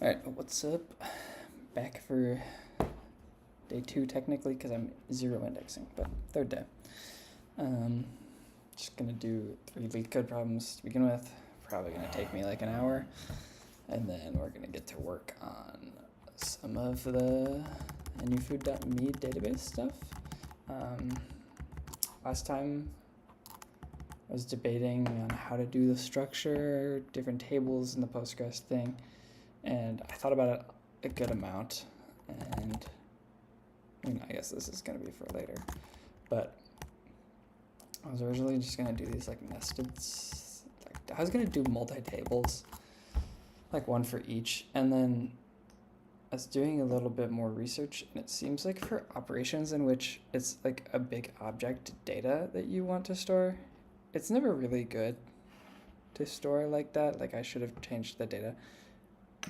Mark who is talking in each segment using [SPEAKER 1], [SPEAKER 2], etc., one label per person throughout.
[SPEAKER 1] Alright, what's up? Back for day 2 technically, because I'm 0 indexing, but third day. Just gonna do 3 leetcode problems to begin with. Probably gonna take me like an hour, and then we're gonna get to work on some of the nufood.me database stuff. Last time I was debating on how to do the structure, different tables in the Postgres thing, and I thought about it a good amount, and I guess this is going to be for later, but I was originally just going to do these like nested, I was going to do multi-tables, like one for each, and then I was doing a little bit more research, and it seems like for operations in which it's like a big object data that you want to store, it's never really good to store like that. Like I should have changed the data.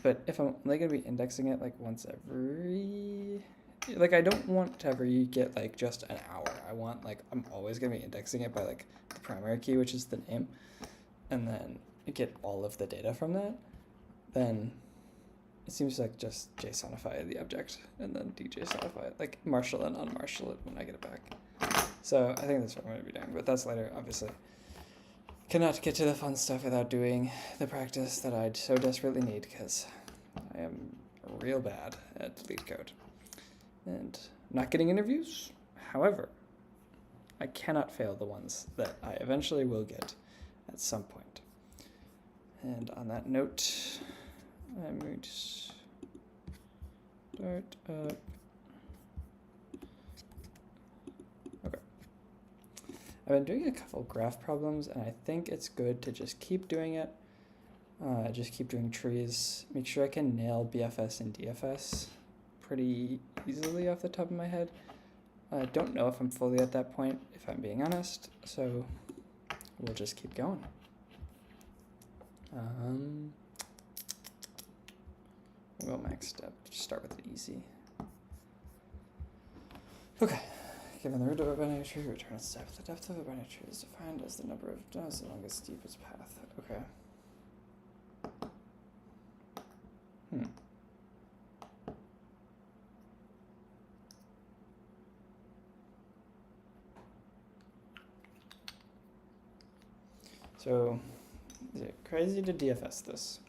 [SPEAKER 1] But if I'm only going to be indexing it like once every, like I don't want to ever get like just an hour. I want like, I'm always going to be indexing it by like the primary key, which is the name, and then get all of the data from that. Then it seems like just JSONify the object and then DJSONify it, like marshal and unmarshal it when I get it back. So I think that's what I'm going to be doing, but that's later, obviously. Cannot get to the fun stuff without doing the practice that I so desperately need, because I am real bad at leetcode and not getting interviews. However, I cannot fail the ones that I eventually will get at some point. And on that note, I'm going to start up. I've been doing a couple graph problems, and I think it's good to just keep doing it. Just keep doing trees. Make sure I can nail BFS and DFS pretty easily off the top of my head. I don't know if I'm fully at that point, if I'm being honest, so we'll just keep going. We'll go max step. Just start with the easy. Okay. Given the root of a binary tree, return a step. The depth of a binary tree is defined as the number of nodes along its steepest path. Okay. So, is it crazy to DFS this?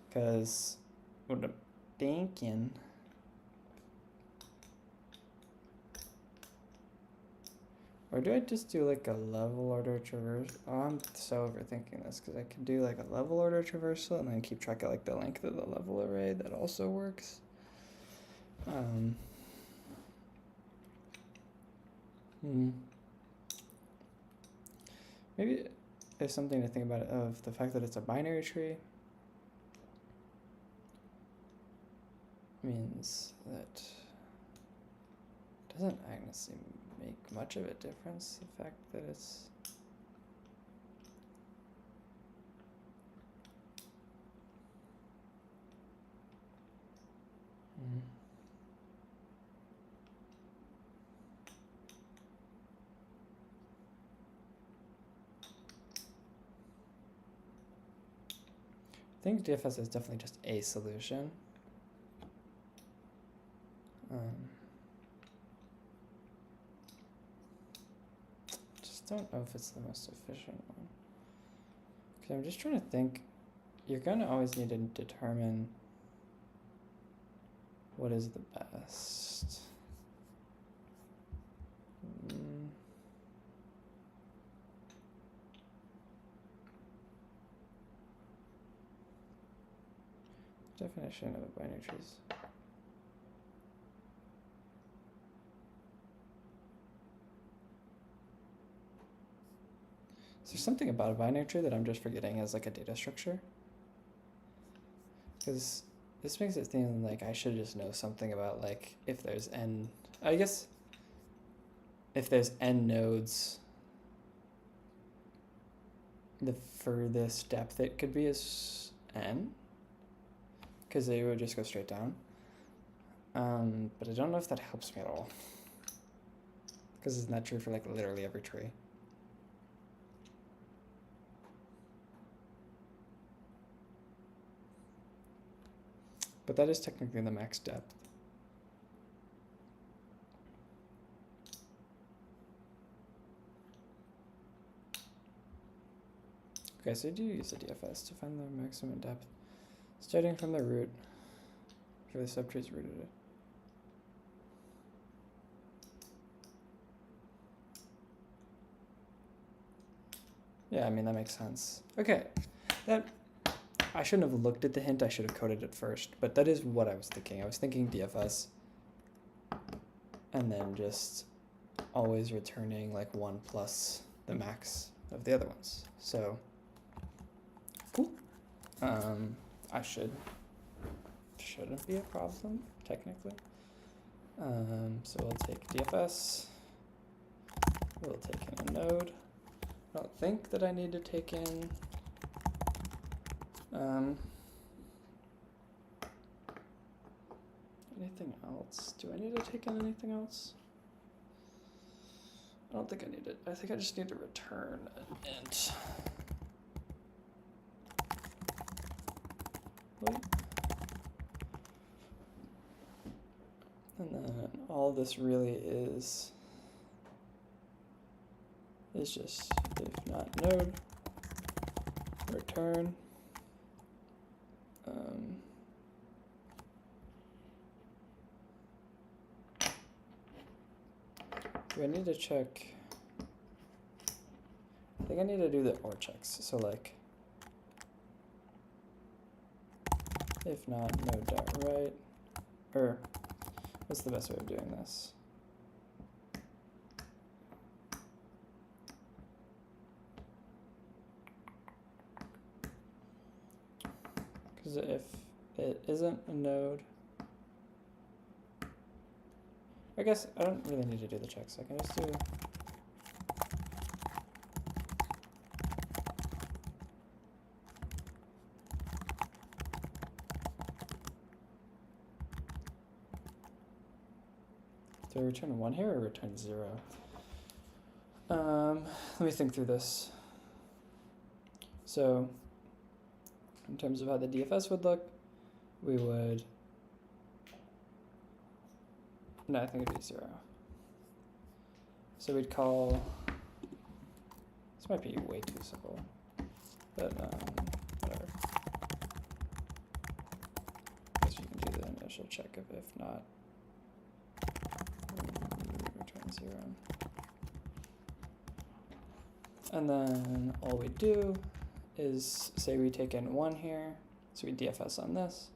[SPEAKER 1] Because what I'm thinking. Or do I just do like a level order traverse? Oh, I'm so overthinking this, because I could do like a level order traversal and then keep track of like the length of the level array. That also works. Maybe there's something to think about of the fact that it's a binary tree. Means that doesn't honestly make much of a difference, the fact that it's I think DFS is definitely just a solution. Just don't know if it's the most efficient one. Because I'm just trying to think, you're going to always need to determine what is the best. Definition of a binary tree is there's something about a binary tree that I'm just forgetting as like a data structure, because this makes it seem like I should just know something about like if there's n, I guess if there's n nodes, the furthest depth it could be is n, because they would just go straight down. But I don't know if that helps me at all, because isn't that true for like literally every tree? but that is technically the max depth. Okay, so I do use the DFS to find the maximum depth, starting from the root, for the subtree's rooted. Yeah, I mean, that makes sense. Okay, I shouldn't have looked at the hint, I should have coded it first, but that is what I was thinking. I was thinking DFS, and then just always returning like 1 plus the max of the other ones. So, cool. Shouldn't be a problem, technically. So we'll take DFS, we'll take in a node. I don't think that I need to take in anything else. Do I need to take in anything else? I don't think I need it. I think I just need to return an int. Wait. And then all this really is just if not node, return. Do I need to check? I think I need to do the OR checks. So like, if not node dot write, or what's the best way of doing this? Because if it isn't a node, I guess I don't really need to do the checks. I can just do do I return 1 here or return 0? Let me think through this. So in terms of how the DFS would look, we would, no, I think it'd be 0. So we'd call, this might be way too simple, but whatever. I guess you can do the initial check of if not, return 0. And then all we do is say we take in 1 here, so we DFS on this.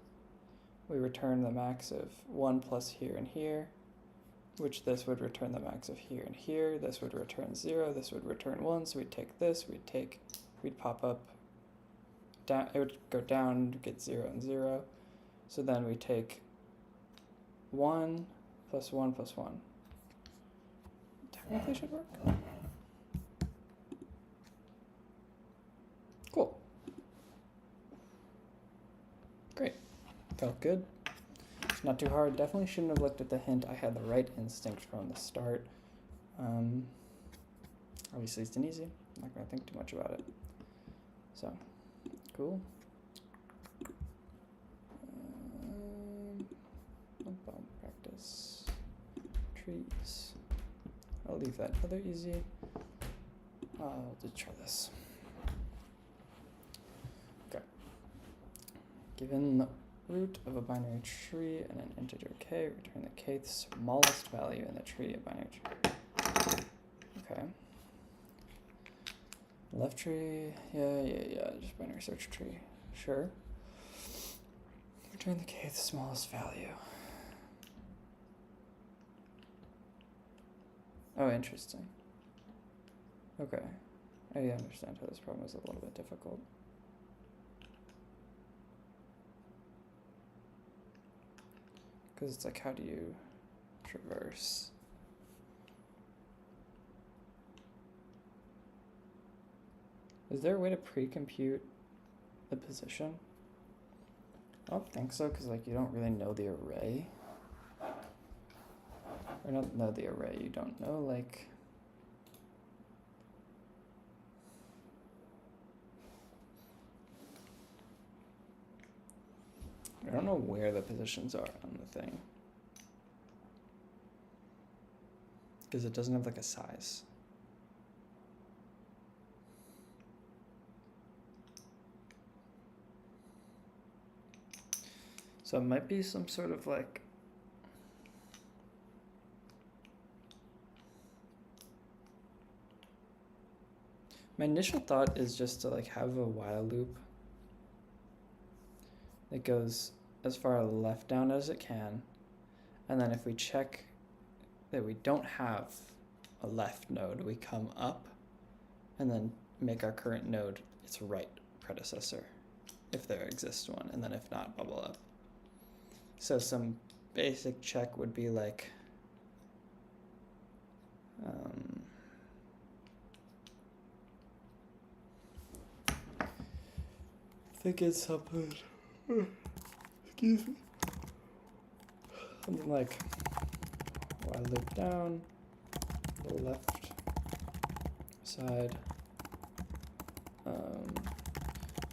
[SPEAKER 1] We return the max of 1 plus here and here, which this would return the max of here and here. This would return 0, this would return 1, so we'd take this, we'd pop up, down, it would go down, get 0 and 0. So then we take 1 plus 1 plus 1. Technically should work. Cool. Great. Felt good. It's not too hard. Definitely shouldn't have looked at the hint. I had the right instinct from the start. Obviously it's an easy. I'm not going to think too much about it. So, cool. Practice trees. I'll leave that other easy. I'll just try this. Okay. Given the root of a binary tree and an integer k, return the kth smallest value in the tree of binary tree. Okay. Left tree, yeah, just binary search tree. Sure. Return the kth smallest value. Oh, interesting. Okay. I understand how this problem is a little bit difficult. Because it's like, how do you traverse? Is there a way to pre-compute the position? I don't think so, because like you don't really know the array. Or not know the array, you don't know like I don't know where the positions are on the thing, because it doesn't have like a size. So it might be some sort of like my initial thought is just to like have a while loop that goes as far left down as it can, and then if we check that we don't have a left node, we come up and then make our current node its right predecessor if there exists one, and then if not, bubble up. So some basic check would be like I think it's something, excuse me, something like while loop down, the left side,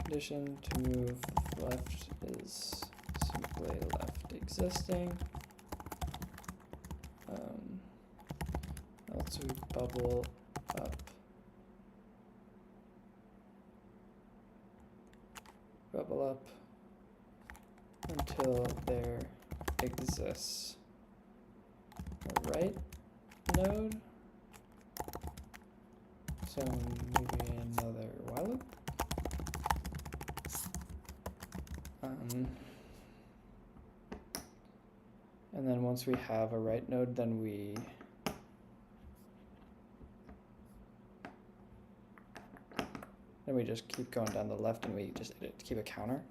[SPEAKER 1] condition to move left is simply left existing, else we bubble up, until there exists a right node, so maybe another while loop. And then once we have a right node, then we just keep going down the left, and we just keep a counter.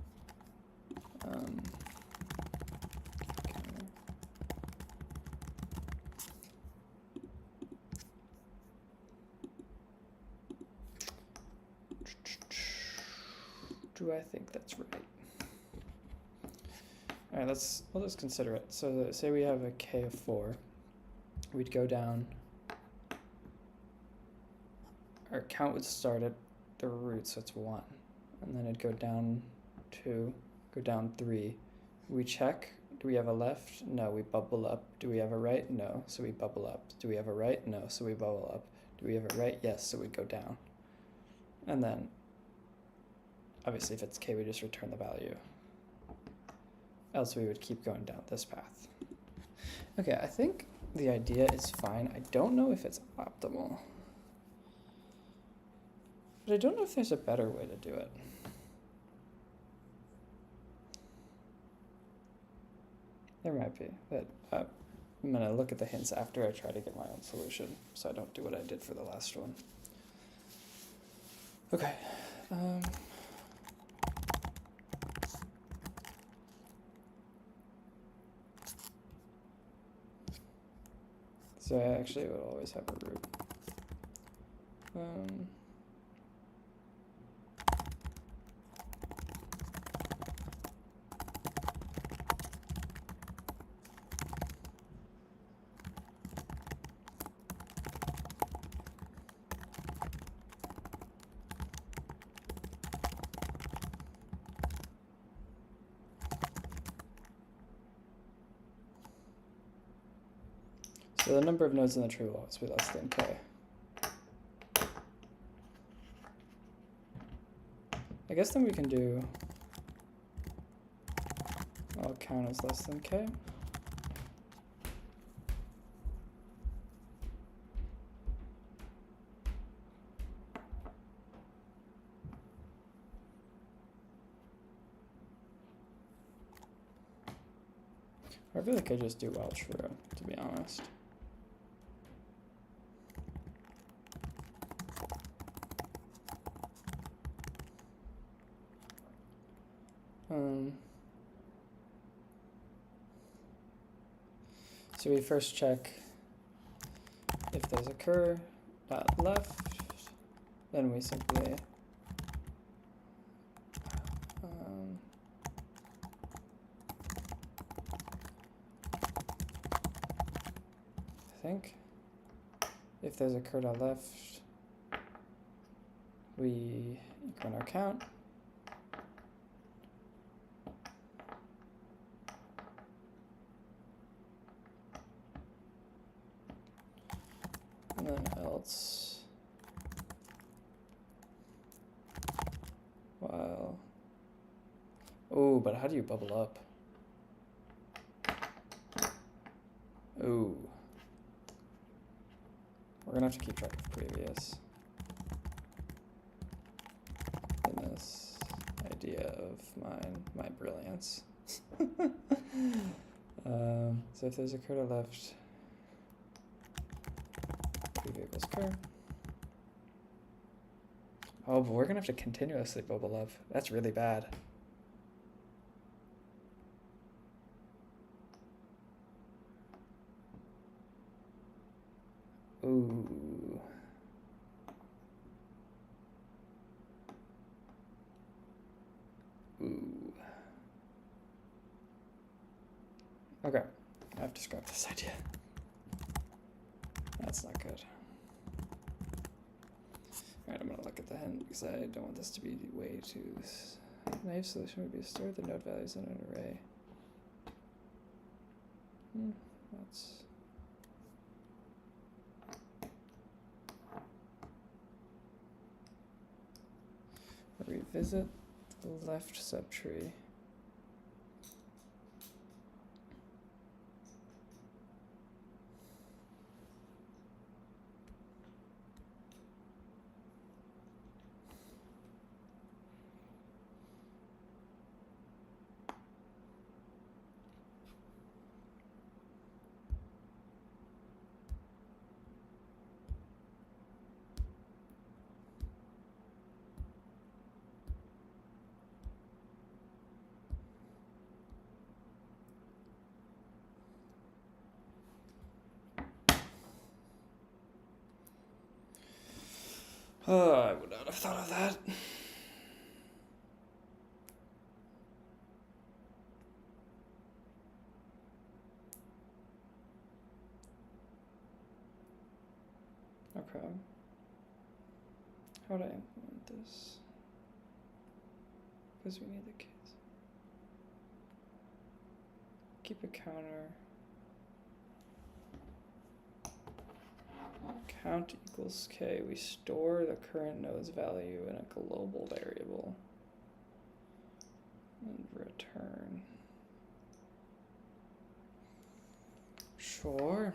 [SPEAKER 1] Do I think that's right? All right, we'll just consider it. So say we have a k of 4. We'd go down. Our count would start at the root, so it's 1. And then it'd go down 2, go down 3. We check. Do we have a left? No, we bubble up. Do we have a right? No, so we bubble up. Do we have a right? No, so we bubble up. Do we have a right? Yes, so we go down. And then, obviously, if it's k, we just return the value. Else we would keep going down this path. Okay, I think the idea is fine. I don't know if it's optimal. But I don't know if there's a better way to do it. There might be, but I'm going to look at the hints after I try to get my own solution, so I don't do what I did for the last one. Okay. So I actually would always have a root. So the number of nodes in the tree will always be less than k. I guess then we can do all count is less than k. I feel like I just do well true, to be honest. So we first check if there's a cur dot left, then we simply I think if there's a cur dot left, we increment our count. and then else while, oh, but how do you bubble up? Oh, we're gonna have to keep track of previous in this idea of my brilliance. So if there's a cur to left, preview equals cur. Oh, but we're gonna have to continuously bubble up. That's really bad. Ooh. Ooh. Okay, I have to scrap this idea. That's not good. Alright, I'm gonna look at the hint because I don't want this to be way too... Naive solution would be to store the node values in an array. That's... Revisit the left subtree. Oh, I would not have thought of that. Okay. How would I implement this? Because we need the case. Keep a counter. Count equals k. We store the current node's value in a global variable and return. Sure.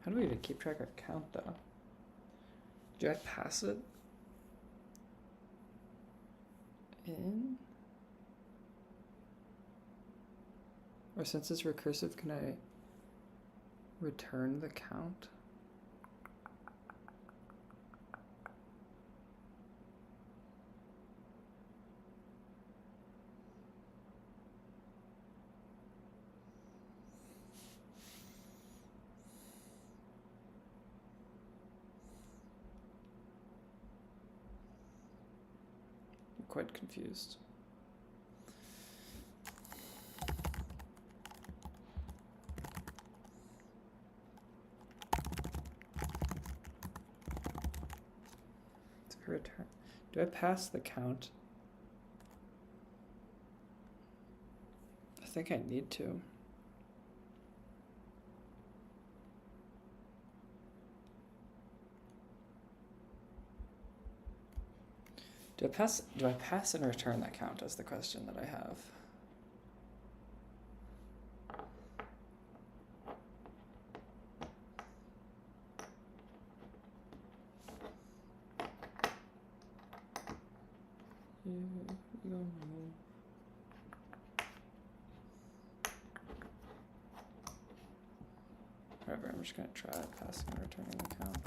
[SPEAKER 1] How do we even keep track of count though? Do I pass it in? Or since it's recursive, can I return the count? Quite confused. To return. Do I pass the count? I think I need to. Do I pass and return that count is the question that I have. Whatever, I'm just gonna try passing and returning the count.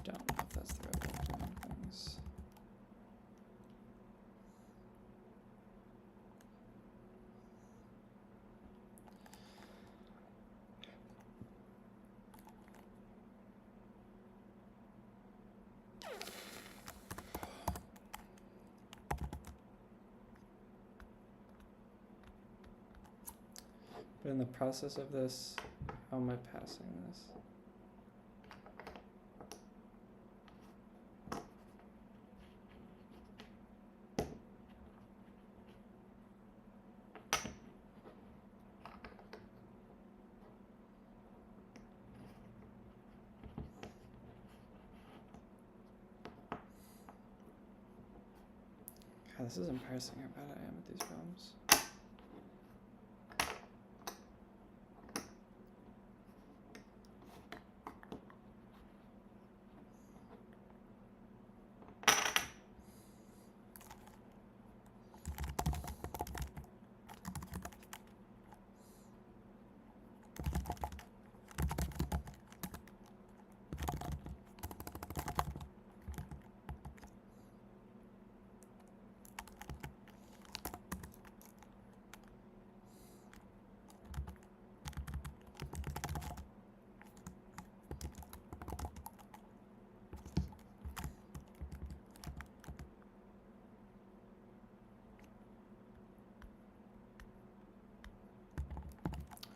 [SPEAKER 1] Don't know if that's the right way of doing things. But in the process of this, how am I passing this? God, this is embarrassing how bad I am at these problems.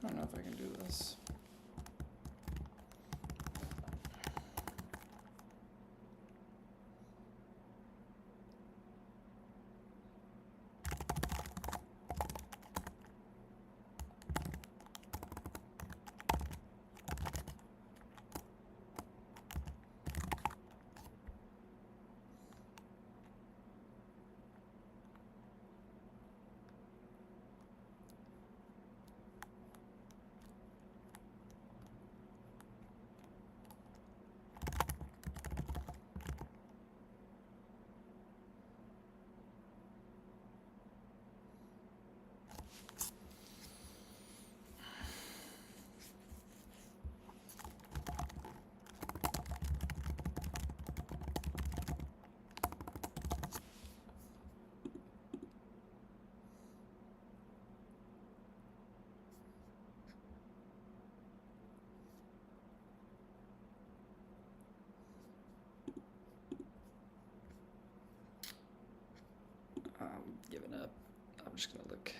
[SPEAKER 1] I don't know if I can do this. I'm giving up. I'm just gonna look.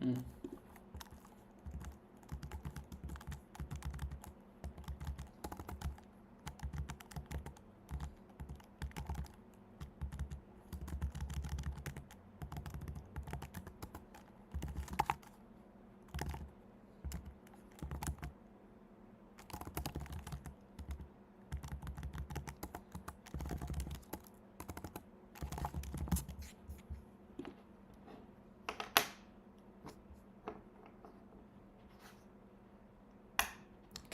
[SPEAKER 1] Mm.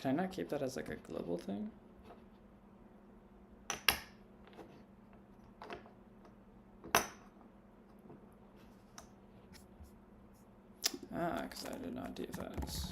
[SPEAKER 1] Can I not keep that as like a global thing? Ah, because I did not defense.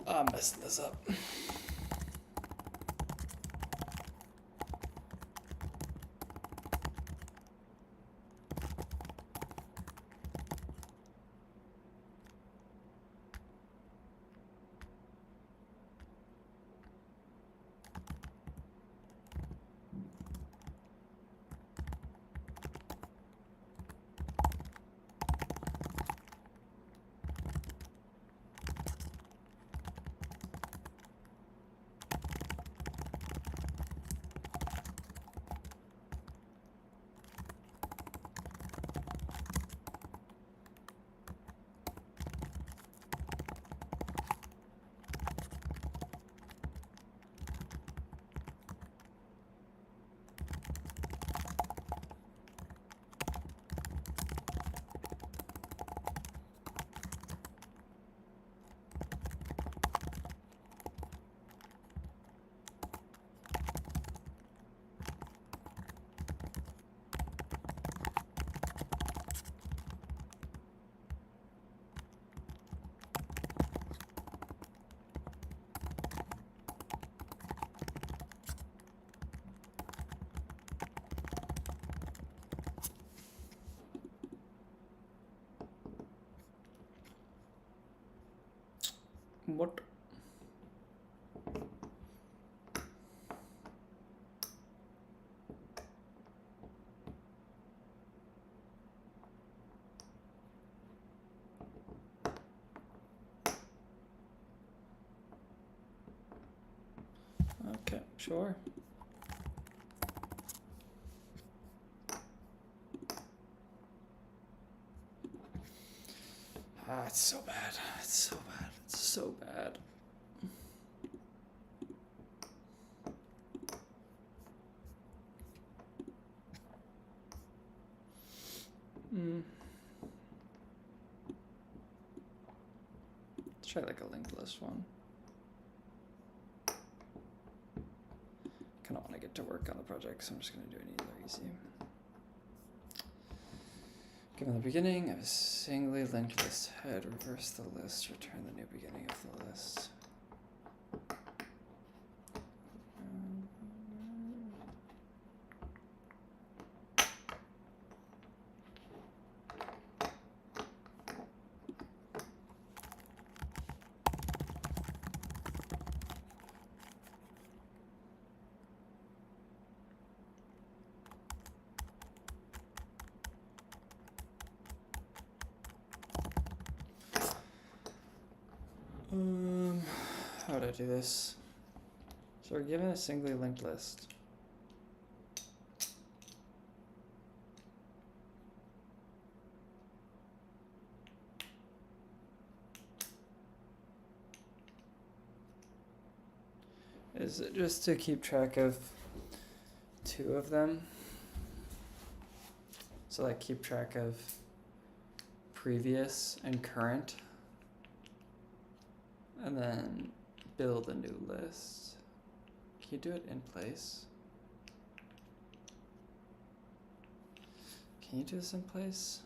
[SPEAKER 1] I'm messing this up. What? Okay, sure. Ah, it's so bad. It's so bad. It's so bad. Let's try like a linked list one. Kind of want to get to work on the project, so I'm just going to do it either easy. Given the beginning of a singly linked list head, reverse the list, return the new beginning of the list. How do I do this? So we're given a singly linked list. Is it just to keep track of two of them? So like keep track of previous and current, and then build a new list. Can you do it in place? Can you do this in place?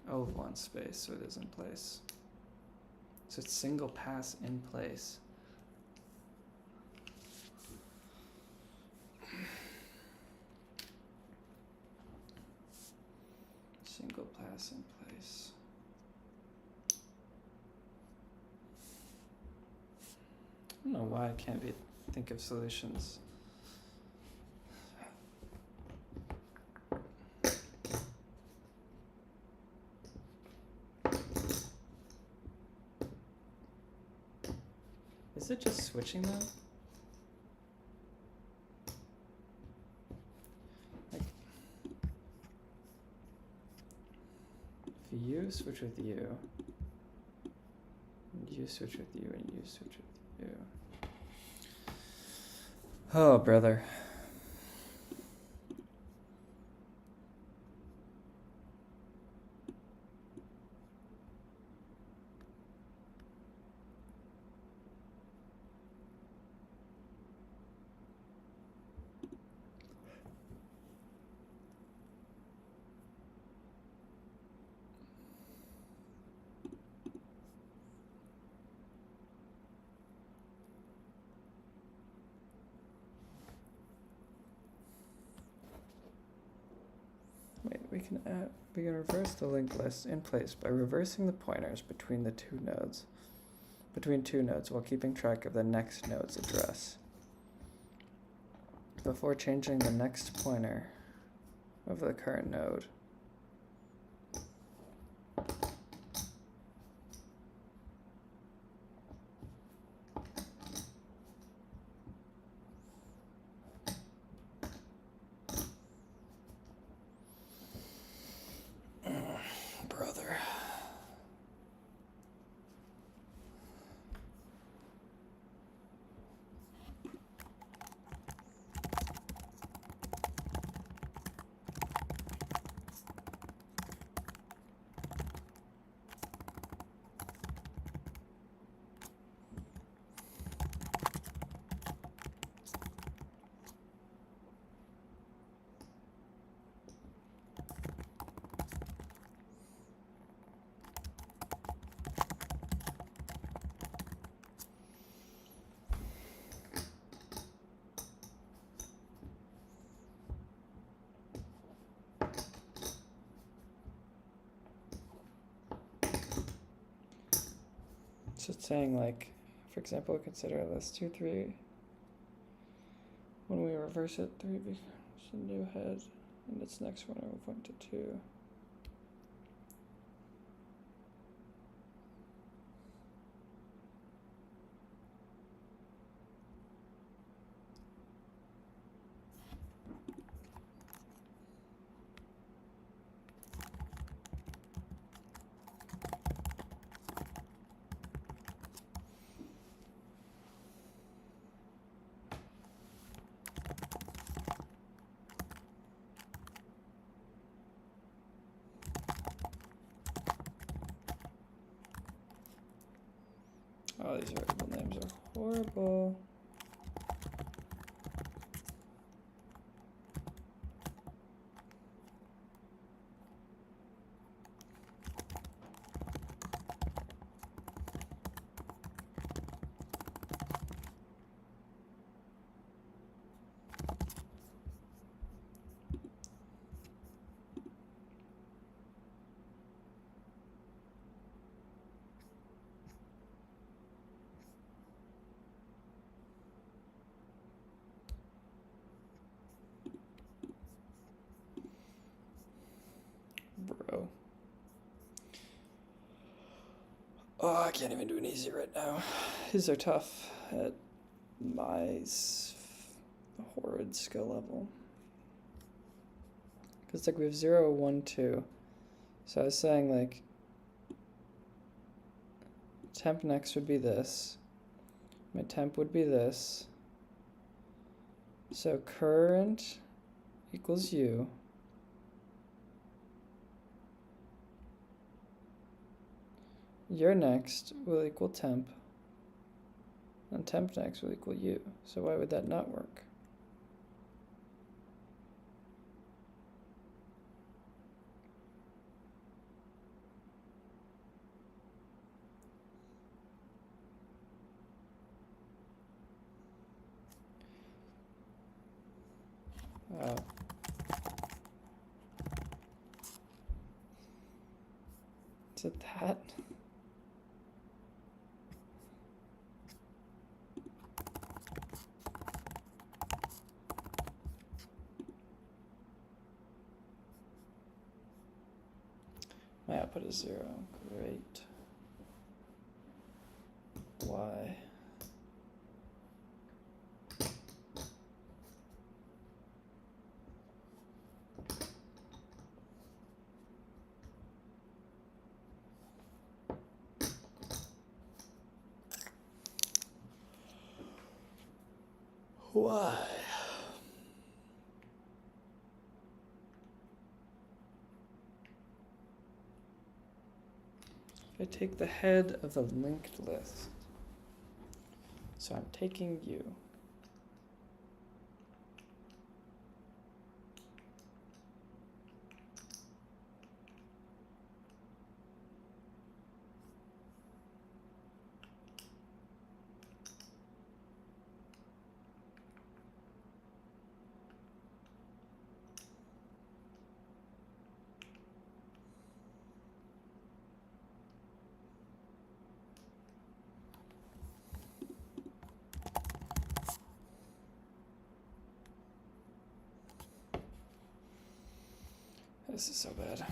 [SPEAKER 1] Oh, one space, so it is in place. So it's single pass in place. Single pass in place. I don't know why I can't think of solutions. Is it just switching them? Like, if you switch with you, and you switch with you, and you switch with you. Oh, brother. Wait, we can reverse the linked list in place by reversing the pointers between two nodes while keeping track of the next node's address. Before changing the next pointer of the current node, brother. So it's saying, like, for example, consider list 2, 3. When we reverse it, 3 becomes a new head, and its next one will point to 2. Oh, these variable names are horrible. Bro. Oh, I can't even do an easy right now. These are tough at my horrid skill level. Because like we have 0, 1, 2. So I was saying like temp next would be this. My temp would be this. So current equals U. Your next will equal temp. And temp next will equal U. So why would that not work? Is it that? My output is 0. Great. Why? Why? If I take the head of the linked list, so I'm taking U. This is so bad.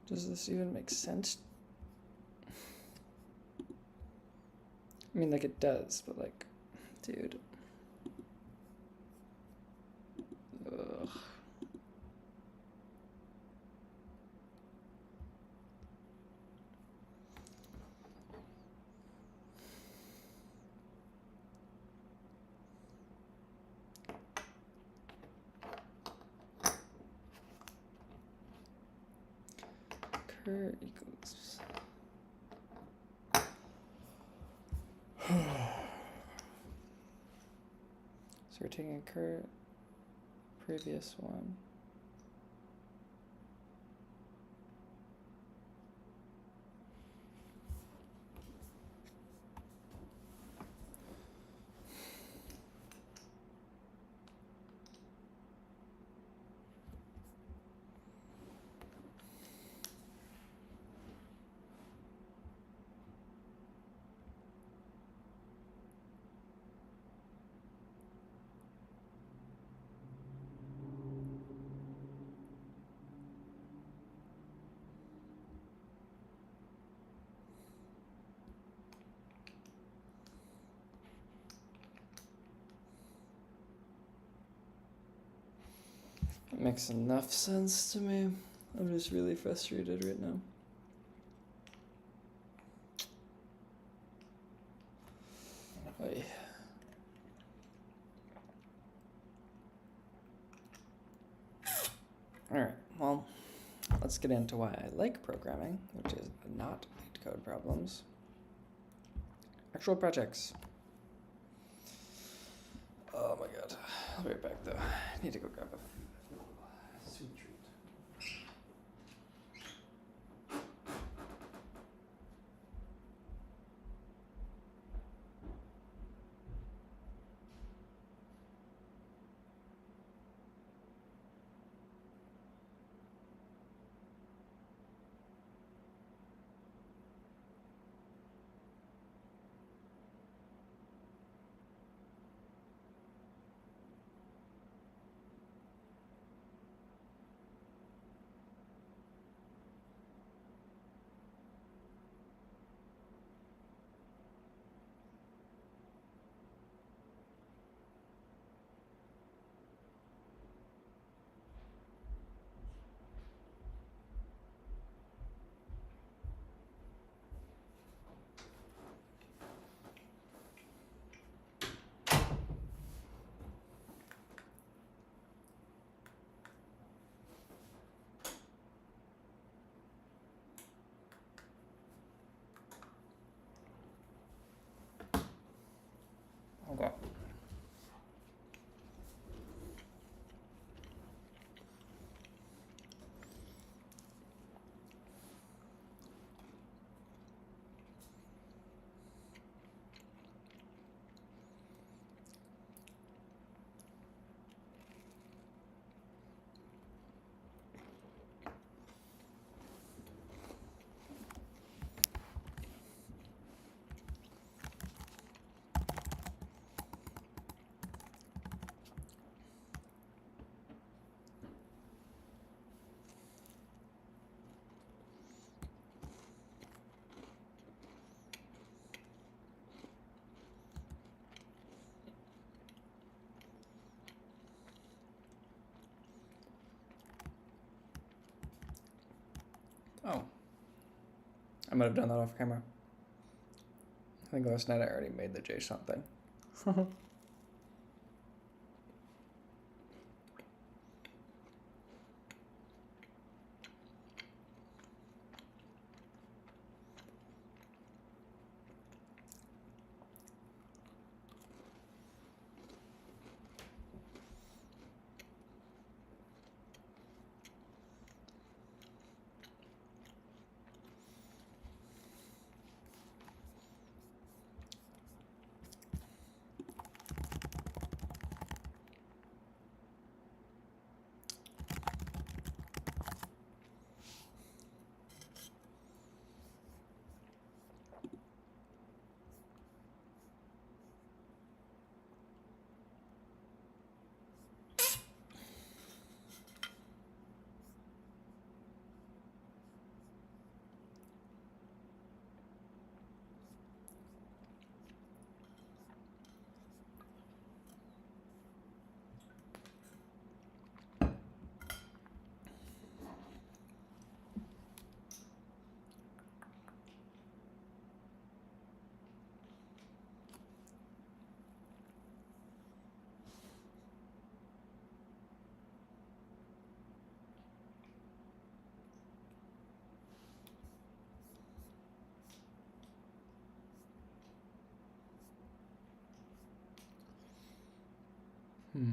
[SPEAKER 1] Does this even make sense? I mean, like, it does, but like, dude. Ugh. Cur equals. So we're taking a cur previous one. It makes enough sense to me. I'm just really frustrated right now. Oy. Alright, well, let's get into why I like programming, which is not LeetCode problems. Actual projects. Oh my god. I'll be right back though. I need to go grab a sweet treat. Okay. Oh. I might have done that off camera. I think last night I already made the JSON thing. Hmm.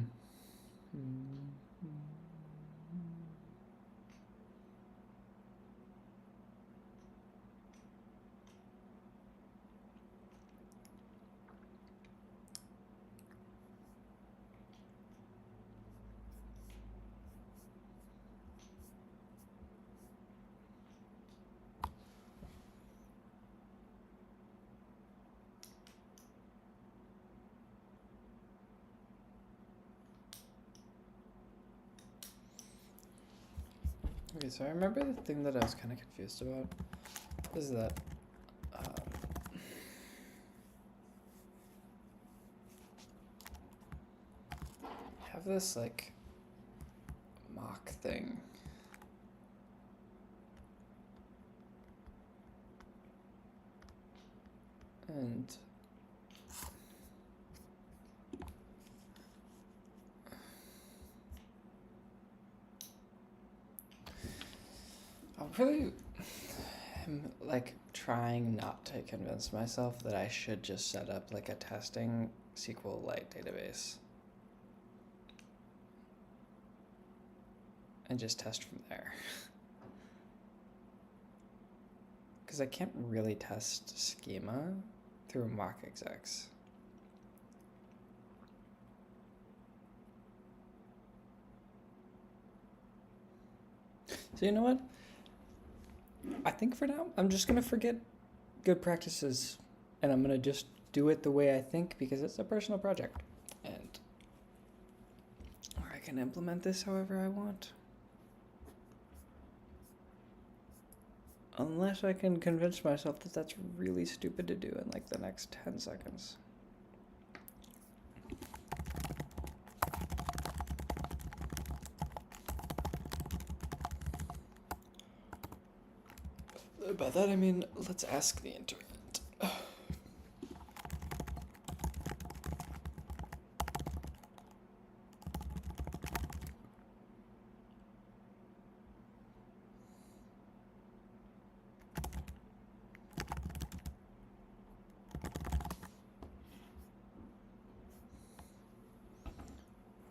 [SPEAKER 1] Okay, so I remember the thing that I was kind of confused about is that I have this like mock thing. And I'm really like trying not to convince myself that I should just set up like a testing SQLite database and just test from there. Because I can't really test schema through mock execs. So you know what? I think for now, I'm just going to forget good practices and I'm going to just do it the way I think because it's a personal project. And I can implement this however I want. Unless I can convince myself that that's really stupid to do in like the next 10 seconds. By that I mean, let's ask the internet.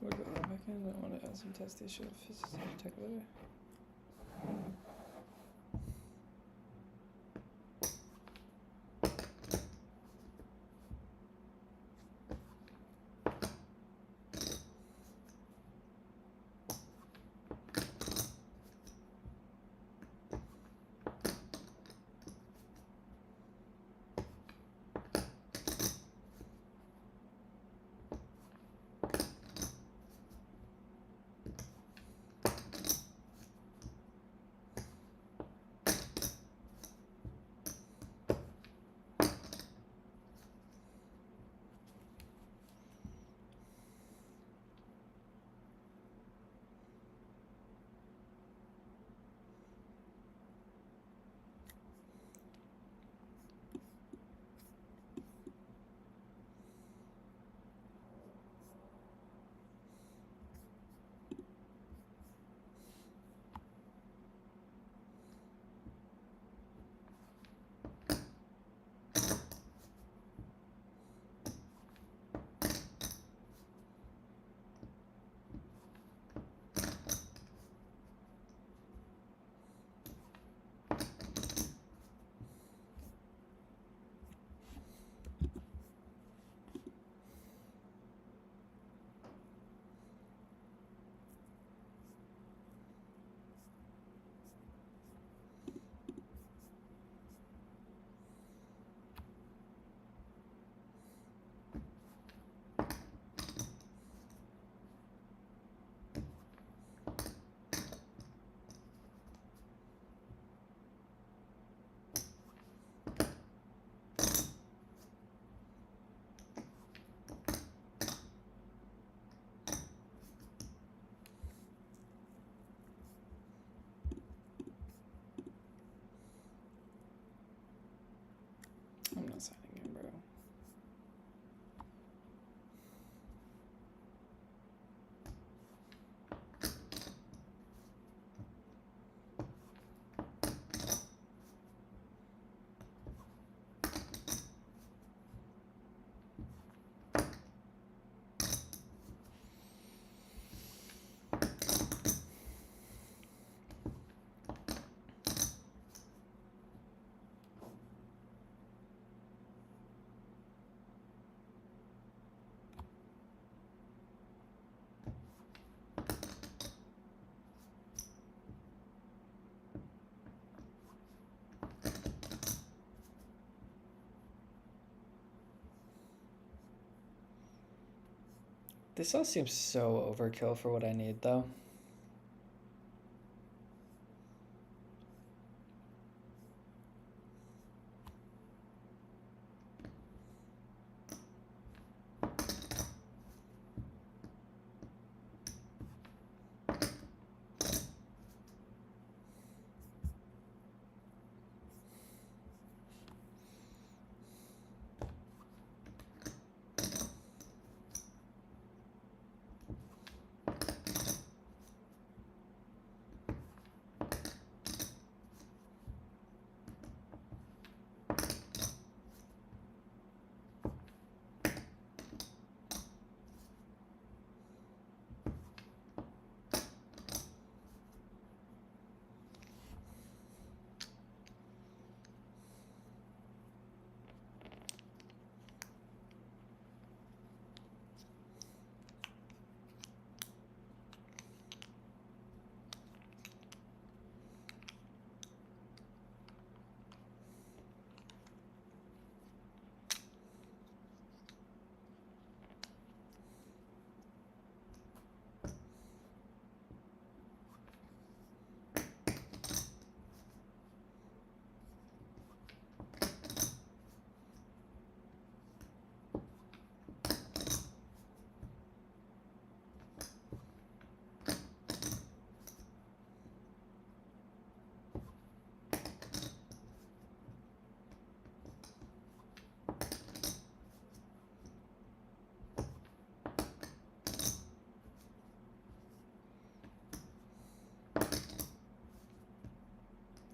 [SPEAKER 1] We'll go back in. I want to add some test issue physics and tech later. This all seems so overkill for what I need, though.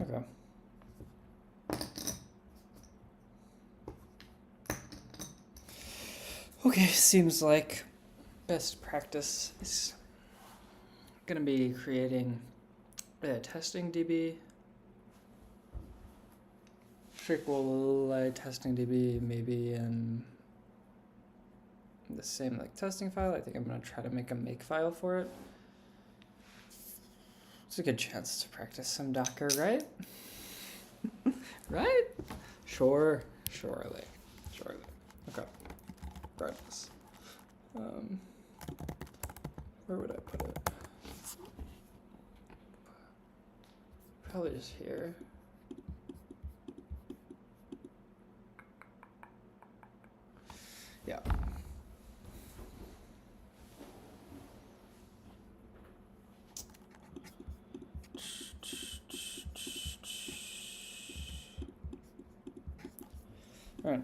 [SPEAKER 1] Okay. Okay, seems like best practice is gonna be creating a testing DB. SQLite testing DB maybe in the same like testing file. I think I'm gonna try to make a make file for it. It's a good chance to practice some Docker, right? Right? Surely. Okay. Regardless. Where would I put it? Probably just here. Yeah. All right.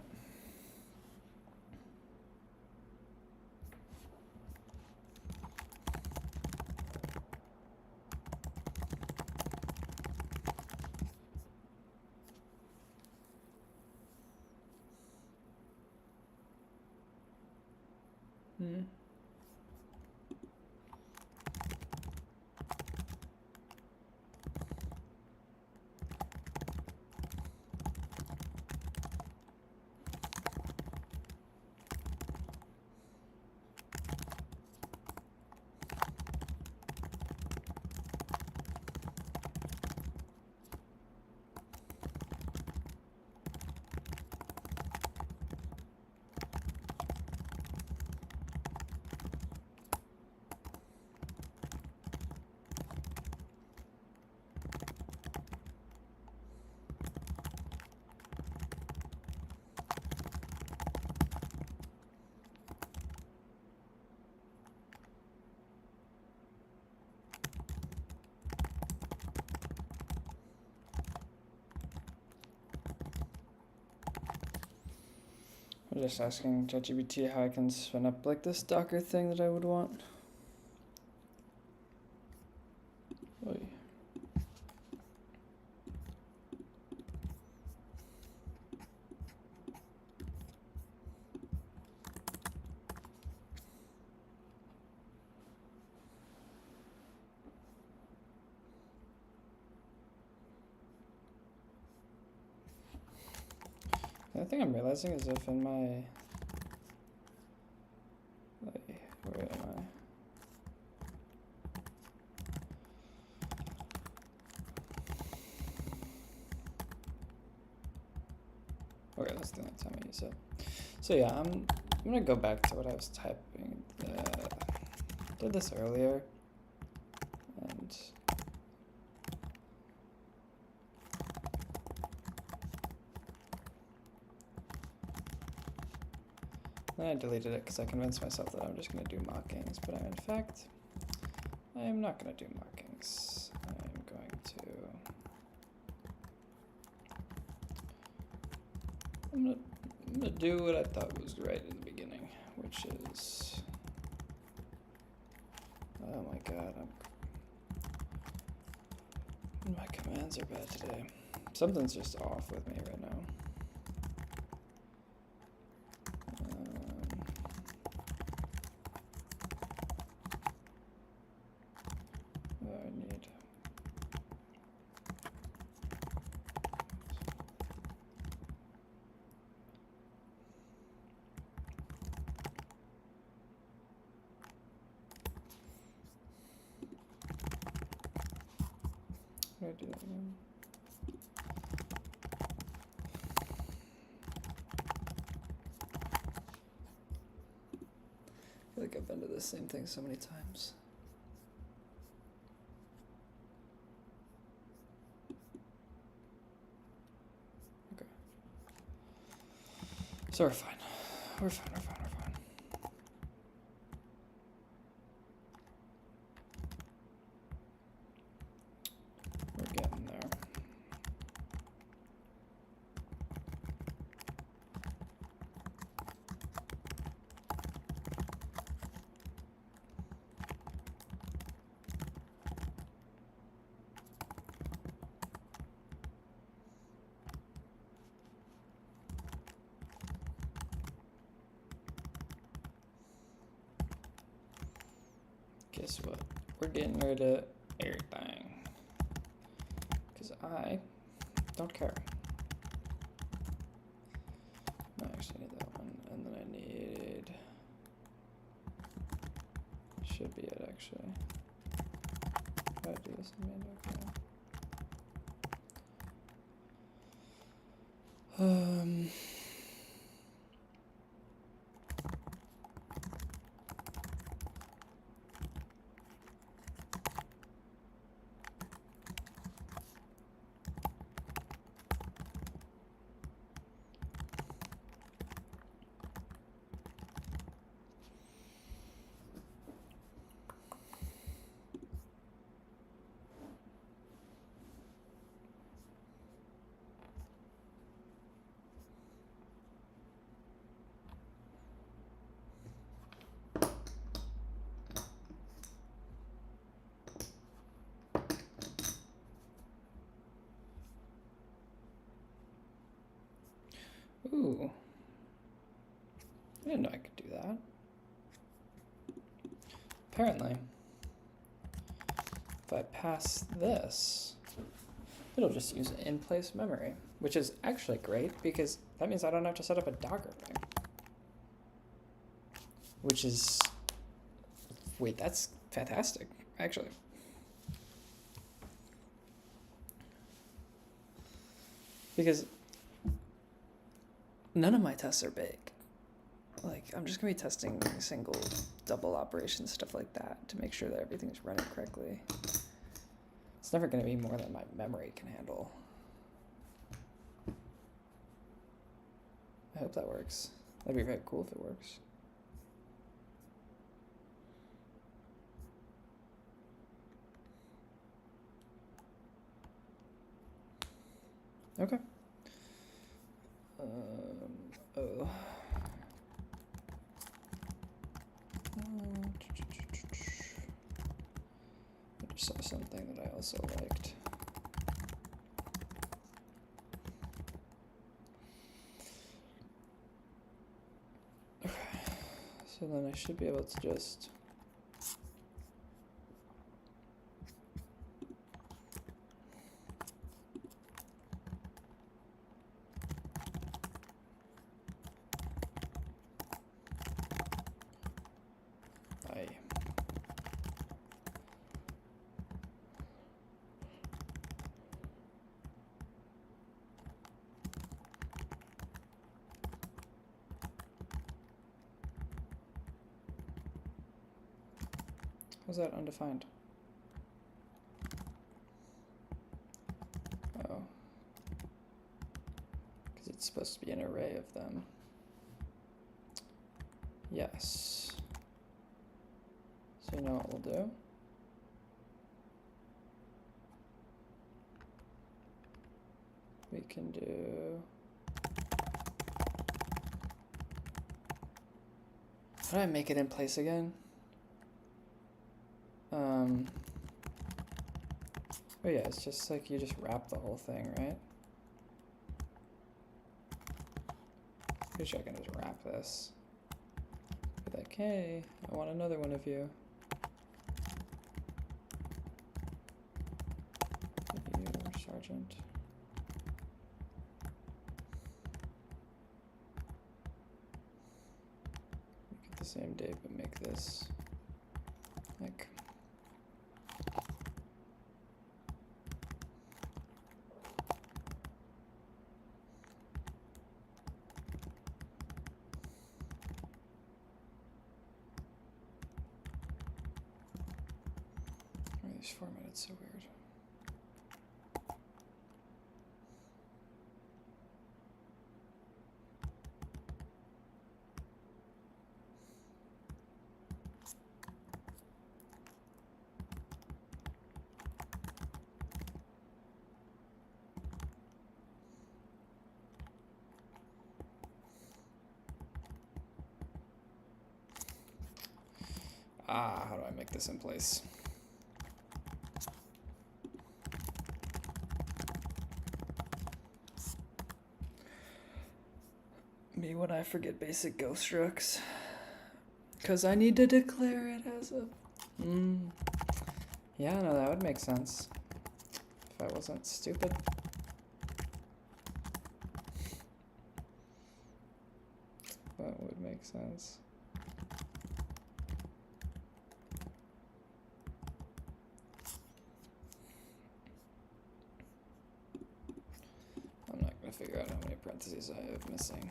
[SPEAKER 1] I'm just asking ChatGPT how I can spin up like this Docker thing that I would want. Oy. The thing I'm realizing is if in my, like, where am I? Okay, that's the only time I use it. So yeah, I'm gonna go back to what I was typing. did this earlier, and then I deleted it because I convinced myself that I'm just going to do markings, but in fact, I am not going to do markings. I'm going to do what I thought was right in the beginning, which is, oh my god, my commands are bad today. Something's just off with me right now. How do I do that again? I feel like I've been to the same thing so many times. Okay. So we're fine. We're fine, we're fine, we're fine. We're getting there. Guess what? We're getting rid of everything. Because I don't care. No, I actually need that one. And then I need... should be it, actually. How do I do this in main document? Ooh. I didn't know I could do that. Apparently, if I pass this, it'll just use in-place memory, which is actually great because that means I don't have to set up a Docker thing. Which is, wait, that's fantastic, actually. Because none of my tests are big. Like, I'm just gonna be testing single, double operations, stuff like that, to make sure that everything's running correctly. It's never gonna be more than my memory can handle. I hope that works. That'd be very cool if it works. Okay. Oh. I just saw something that I also liked. Okay. So then I should be able to just Was that undefined? Oh. Because it's supposed to be an array of them. Yes. So you know what we'll do? We can do... How do I make it in place again? Oh yeah, it's just like you just wrap the whole thing, right? Pretty sure I can just wrap this. Be like, hey, I want another one of you. You, Sergeant. Make it the same date, but make this like. It's formatted so weird. How do I make this in place? Me when I forget basic Go structs. Because I need to declare it as a... Yeah, no, that would make sense. If I wasn't stupid. That would make sense. I'm not going to figure out how many parentheses I have missing.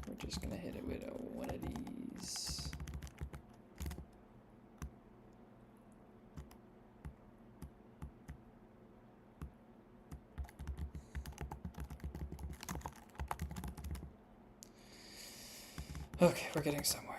[SPEAKER 1] We're just going to hit it with one of these. Okay, we're getting somewhere.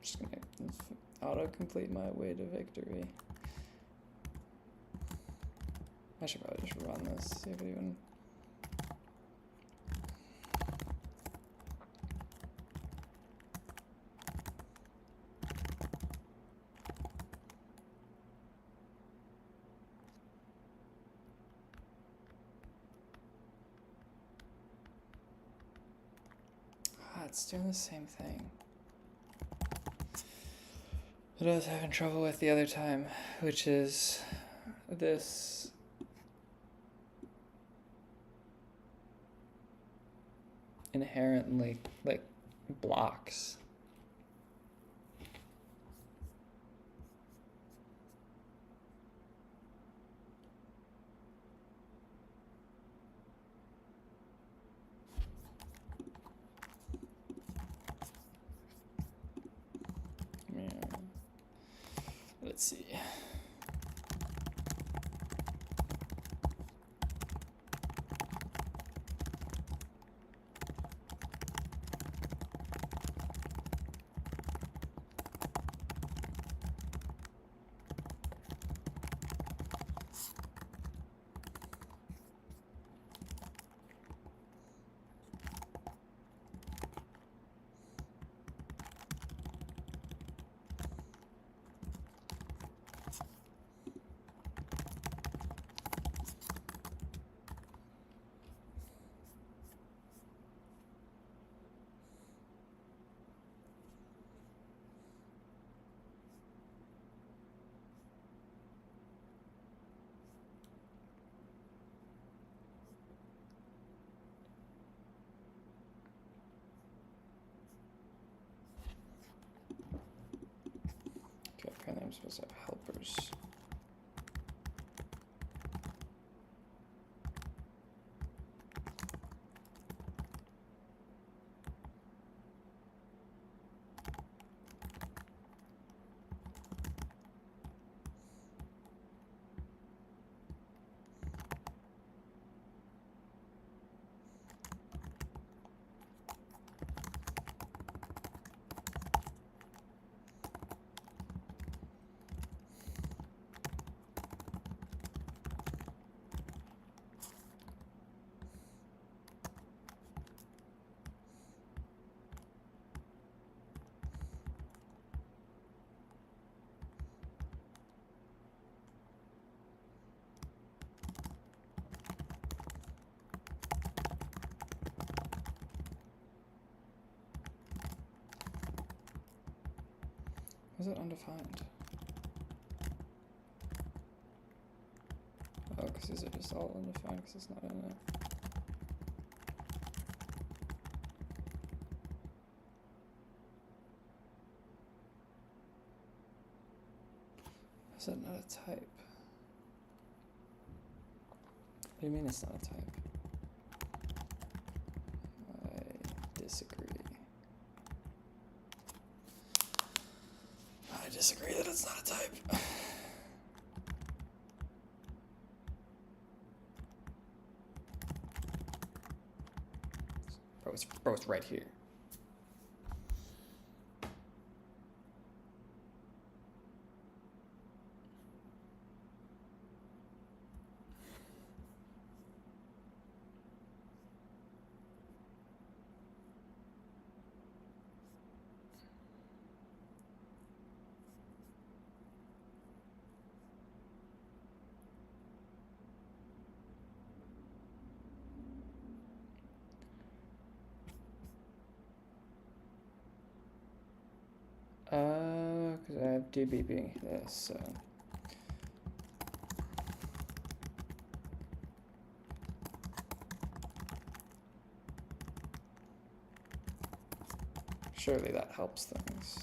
[SPEAKER 1] Just gonna auto-complete my way to victory. I should probably just run this, see if it even... It's doing the same thing that I was having trouble with the other time, which is this inherently, like, blocks. Let's see. does have helpers. Is it undefined? Oh, because these are just all undefined because it's not in there. Is that not a type? What do you mean it's not a type? I disagree. I disagree that it's not a type. Bro, it's right here. Because I have DB being this, so. Surely that helps things.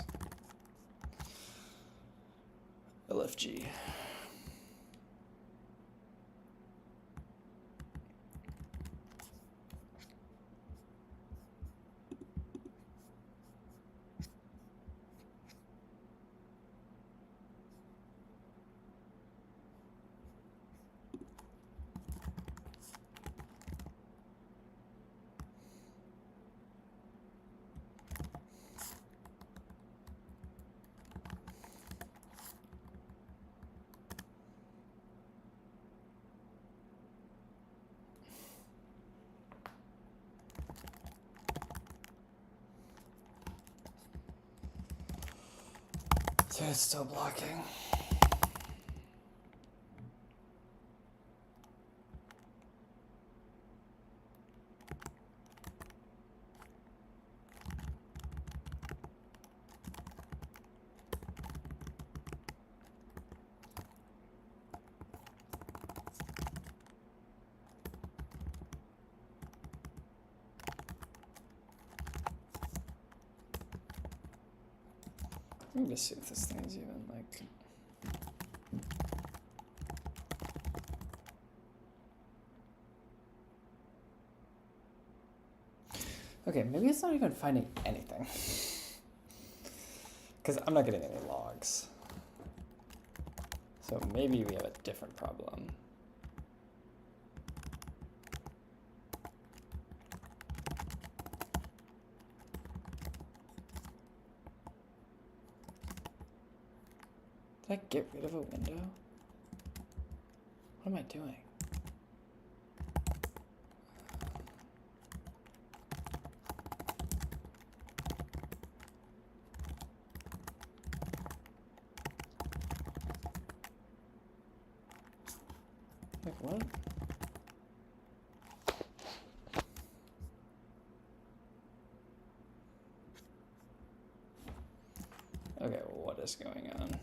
[SPEAKER 1] LFG. So it's still blocking. Let me just see if this thing is even like. Okay, maybe it's not even finding anything. Because I'm not getting any logs. So maybe we have a different problem. Did I get rid of a window? What am I doing? Like what? Okay, well, what is going on?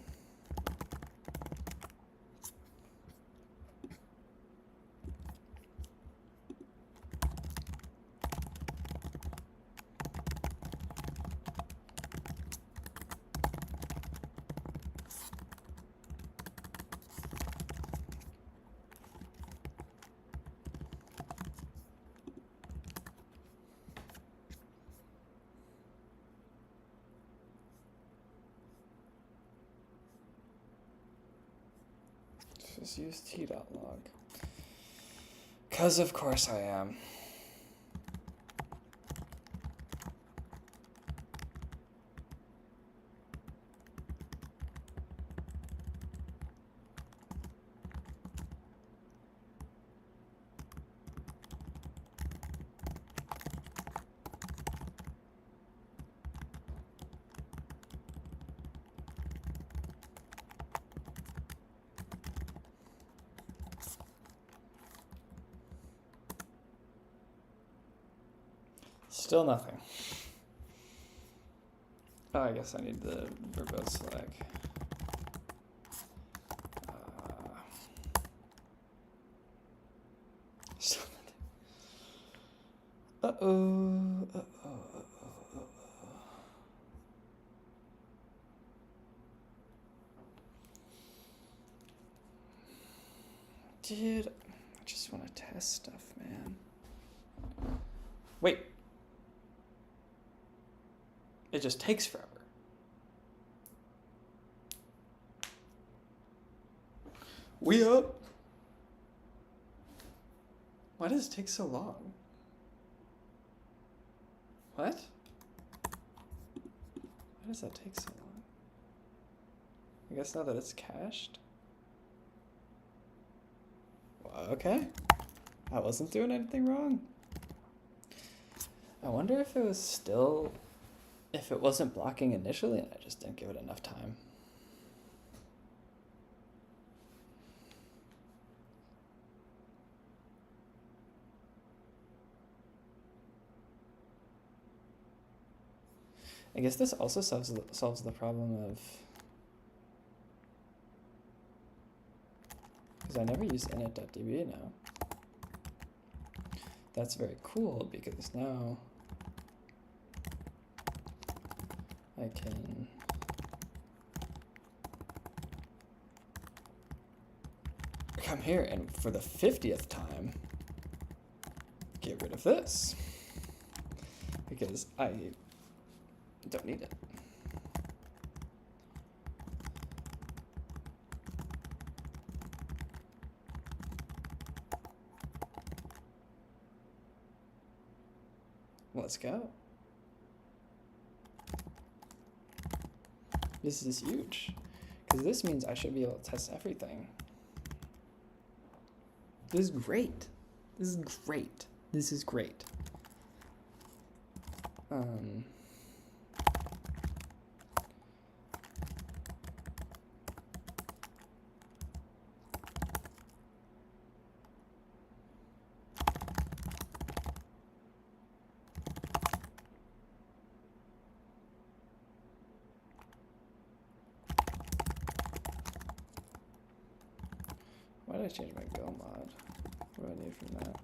[SPEAKER 1] Just use t.log. Because of course I am. Still nothing. Oh, I guess I need the verbose flag. Still nothing. Uh-oh. Uh-oh. Dude, I just want to test stuff, man. Wait. It just takes forever. We up? Why does it take so long? What? Why does that take so long? I guess now that it's cached? Well, okay. I wasn't doing anything wrong. I wonder if it was still... if it wasn't blocking initially and I just didn't give it enough time. I guess this also solves the problem of... because I never use init.db now. That's very cool because now I can come here and for the 50th time get rid of this because I don't need it. Let's go. This is huge because this means I should be able to test everything. This is great. This is great. This is great. Why did I change my go mod? What do I need from that?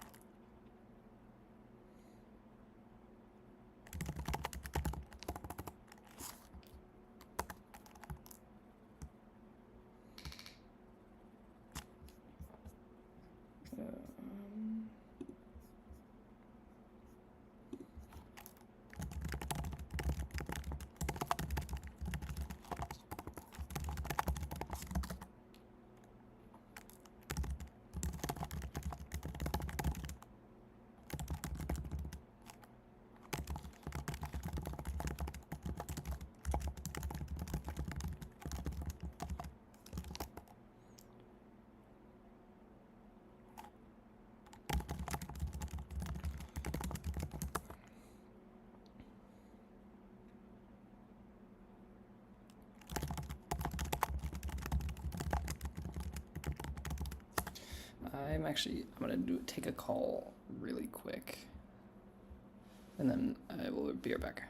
[SPEAKER 1] I'm gonna take a call really quick, and then I will be right back.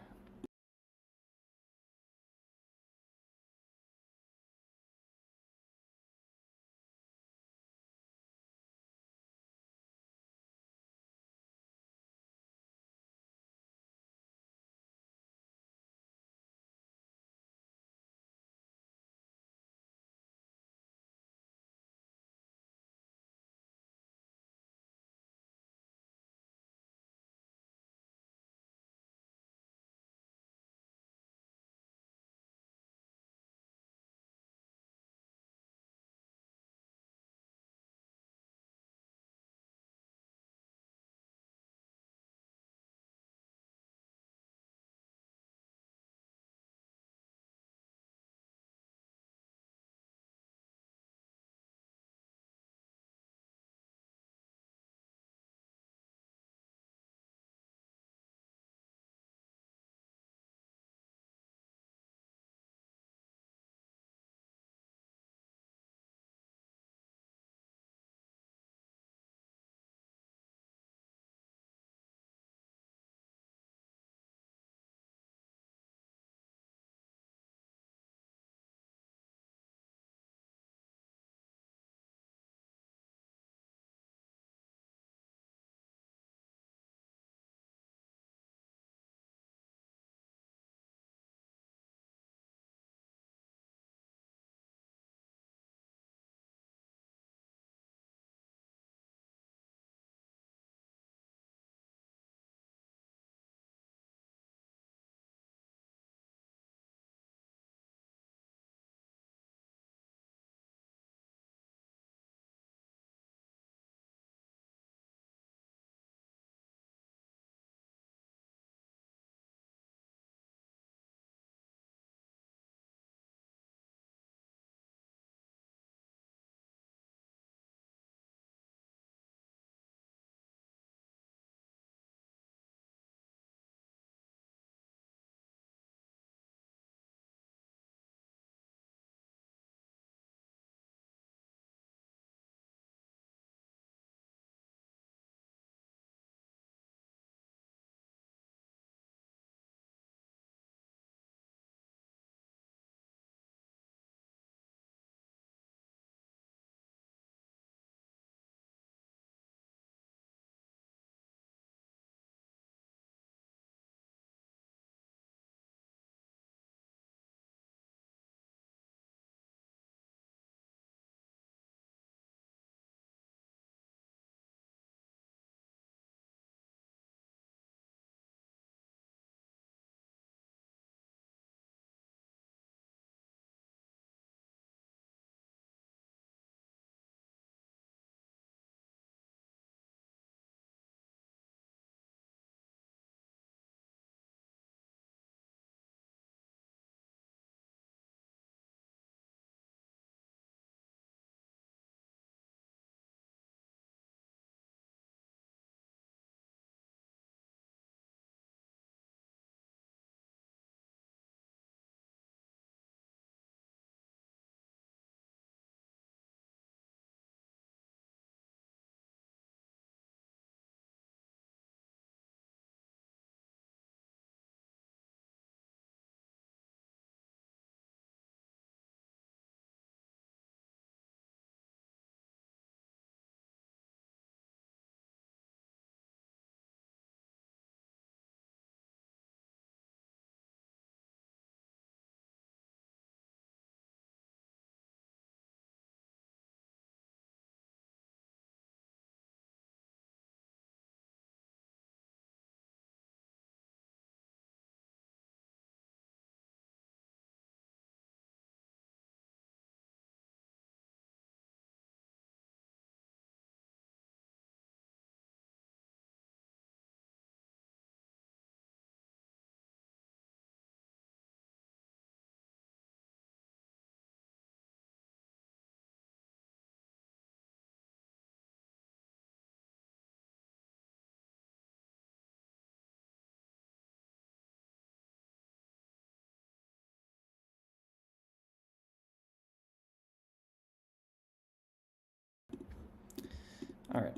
[SPEAKER 1] All right,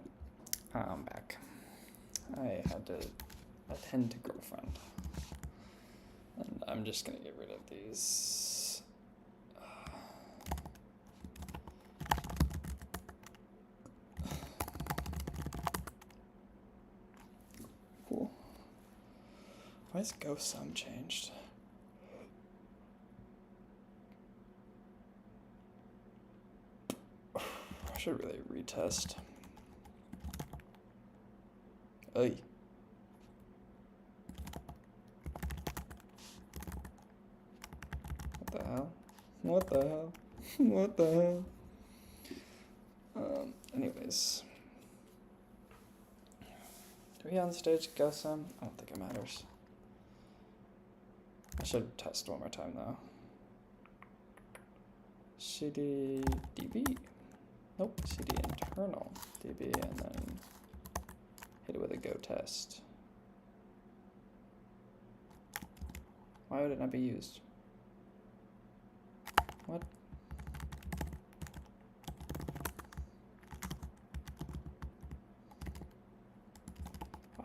[SPEAKER 1] I'm back. I had to attend to girlfriend. And I'm just gonna get rid of these. Cool. Why is go sum changed? I should really retest. Oy. What the hell? What the hell? What the hell? Anyways. Do we on stage go some? I don't think it matters. I should test one more time though. CD DB. Nope, CD internal DB and then hit it with a go test. Why would it not be used? What?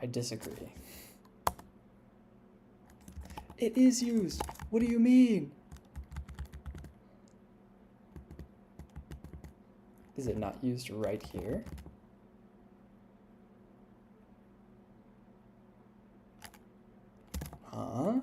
[SPEAKER 1] I disagree. It is used. What do you mean? Is it not used right here? Huh?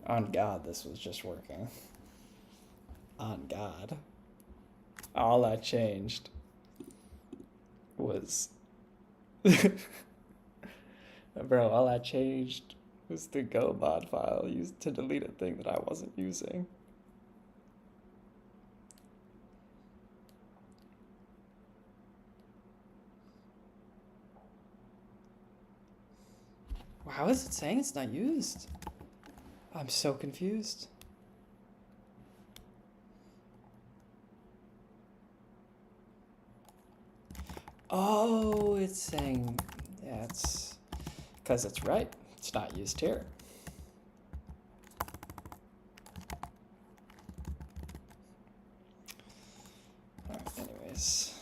[SPEAKER 1] On God, this was just working. On God. All I changed was... Bro, all I changed was the Go mod file used to delete a thing that I wasn't using. How is it saying it's not used? I'm so confused. Oh, it's saying, yeah, it's because it's right. It's not used here. All right, anyways.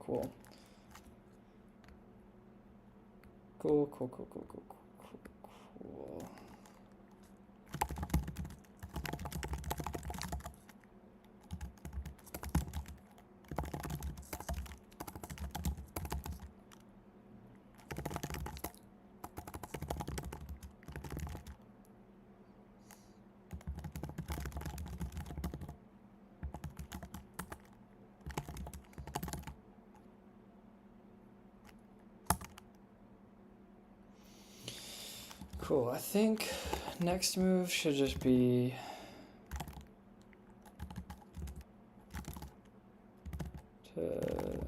[SPEAKER 1] Cool. Cool. Cool, I think next move should just be to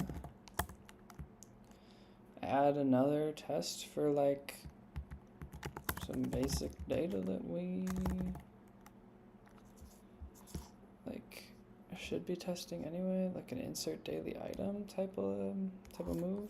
[SPEAKER 1] add another test for like some basic data that we like should be testing anyway, like an insert daily item type of move.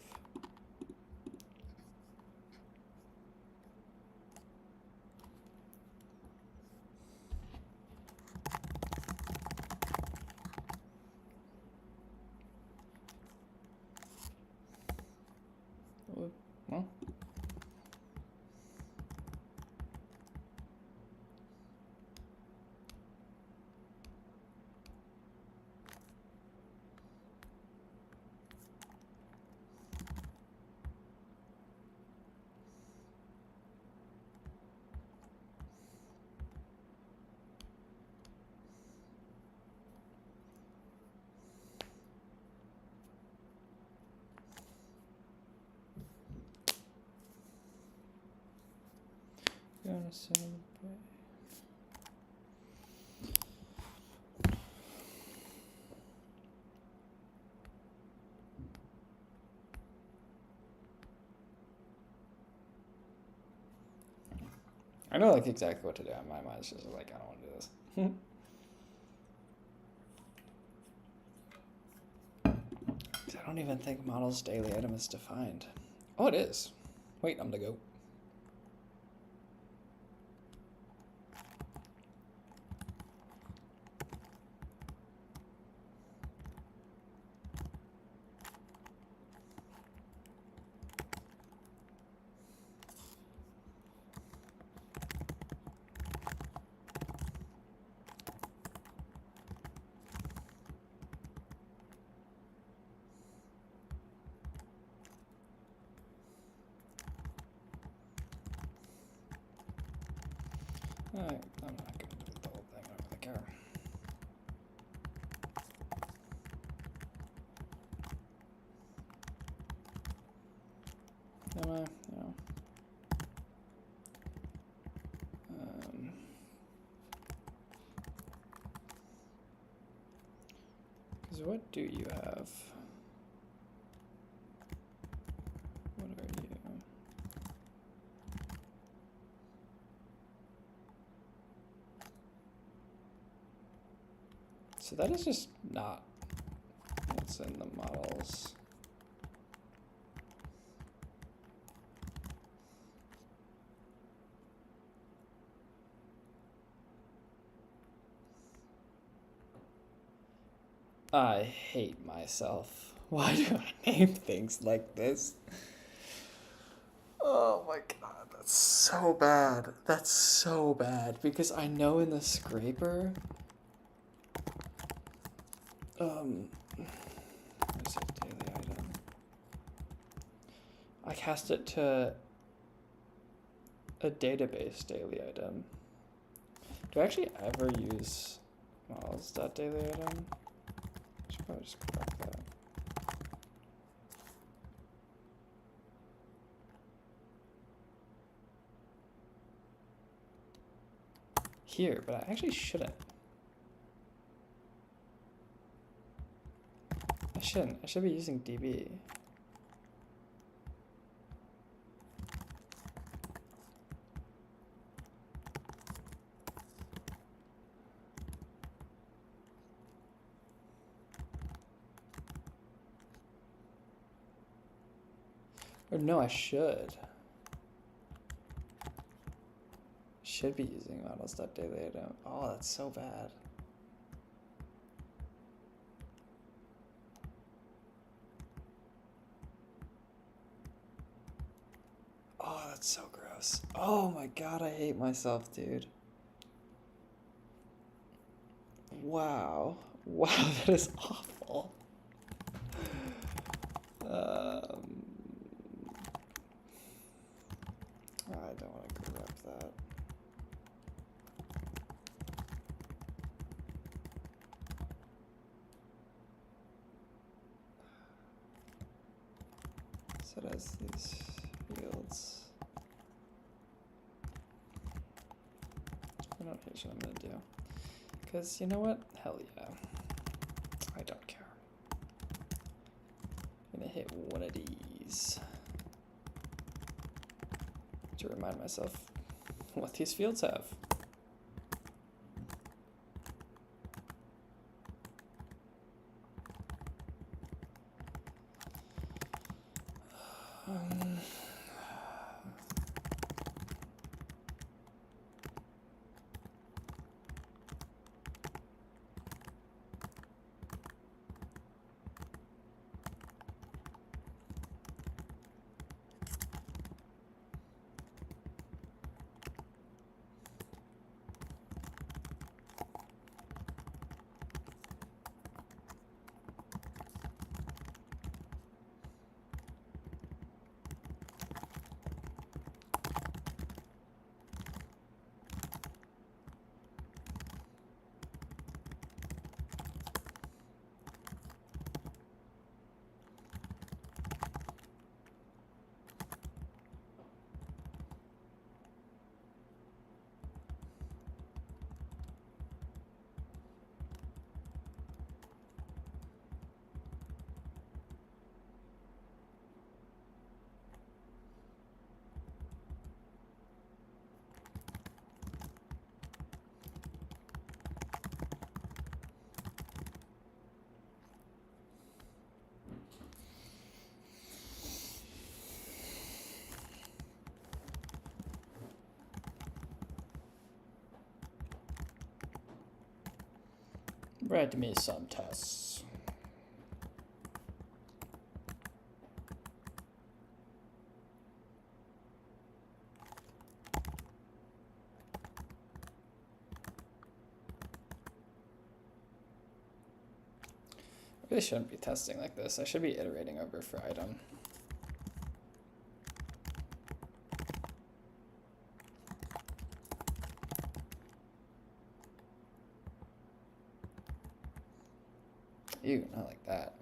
[SPEAKER 1] Well, gonna celebrate. I know like exactly what to do. My mind's just like, I don't want to do this. I don't even think model's daily item is defined. Oh, it is. Wait, I'm gonna go. Alright, I'm not gonna delete the whole thing, I don't really care. Am I? No. Because what do you have? What are you? So that is just not what's in the models. I hate myself. Why do I name things like this? Oh my god, that's so bad. That's so bad because I know in the scraper where's it, daily item? I cast it to a database daily item. Do I actually ever use models.daily item? I should probably just correct that. Here, but I actually shouldn't. I shouldn't. I should be using DB. Or no, I should. Should be using models.daily item. Oh, that's so bad. Oh, that's so gross. Oh my god, I hate myself, dude. Wow. Wow, that is awful. I don't want to correct that. So it has these fields. I don't know what I'm gonna do. Because you know what? Hell yeah. I don't care. I'm gonna hit one of these to remind myself what these fields have. Write me some tests. I really shouldn't be testing like this. I should be iterating over for item. Ew, not like that.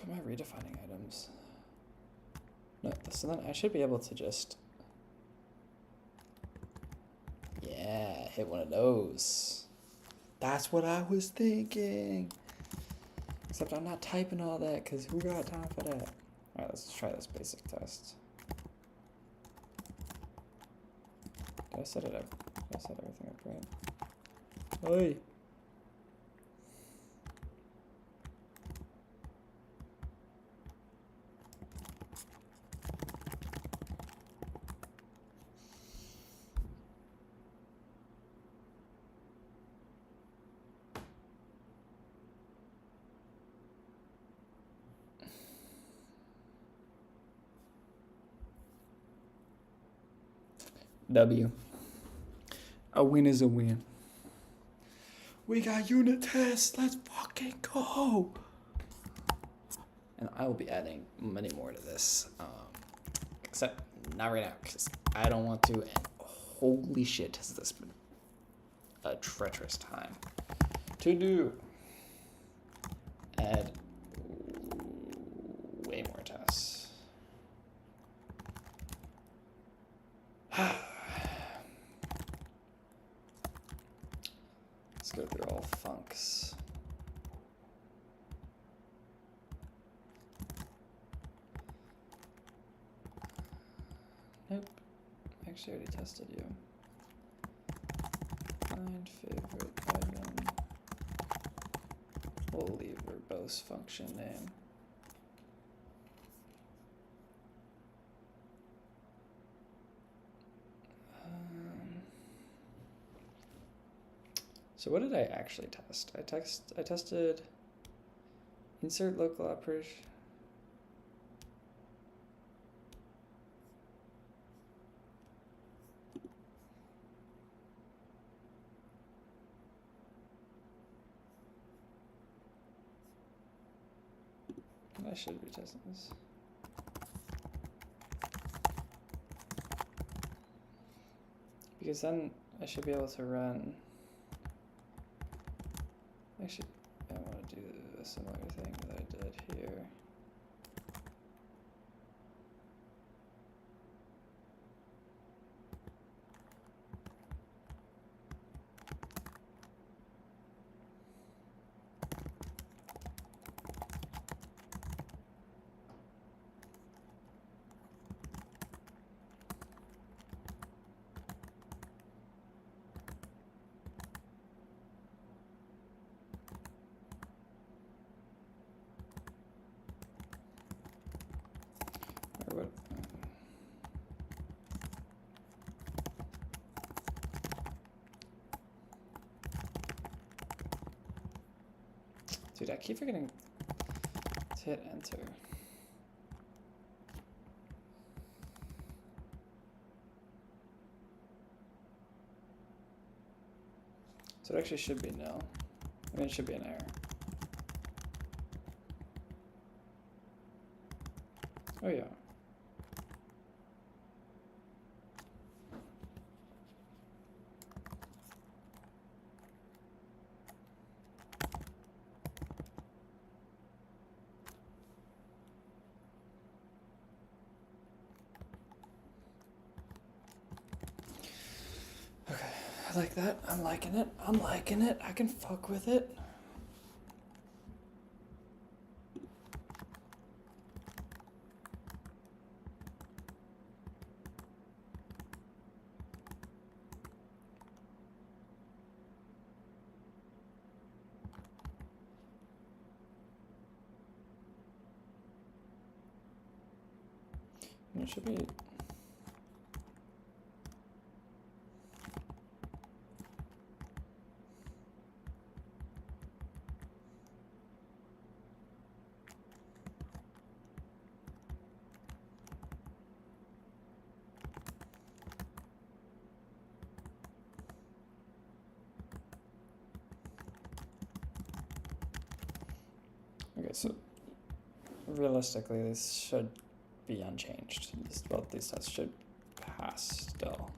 [SPEAKER 1] Am I redefining items? No, so then I should be able to just, yeah, hit one of those. That's what I was thinking. Except I'm not typing all that because who got time for that? All right, let's try this basic test. Did I set it up? Did I set everything up right? Oi. W. A win is a win. We got unit tests. Let's fucking go. And I will be adding many more to this. Except not right now because I don't want to. And holy shit, has this been a treacherous time to do. Add way more tests. Let's go through all funks. Nope. Actually, I already tested you. Find favorite item. We'll leave verbose function name. So what did I actually test? I tested insert local operation. I should be testing this. Because then I should be able to run. Actually, I want to do a similar thing that I did here. Or what? Dude, I keep forgetting to hit enter. So it actually should be nil. I mean, it should be an error. Oh yeah. Okay, I like that. I'm liking it. I'm liking it. I can fuck with it. it should be. Okay, so realistically, this should be unchanged. Both these tests should pass still.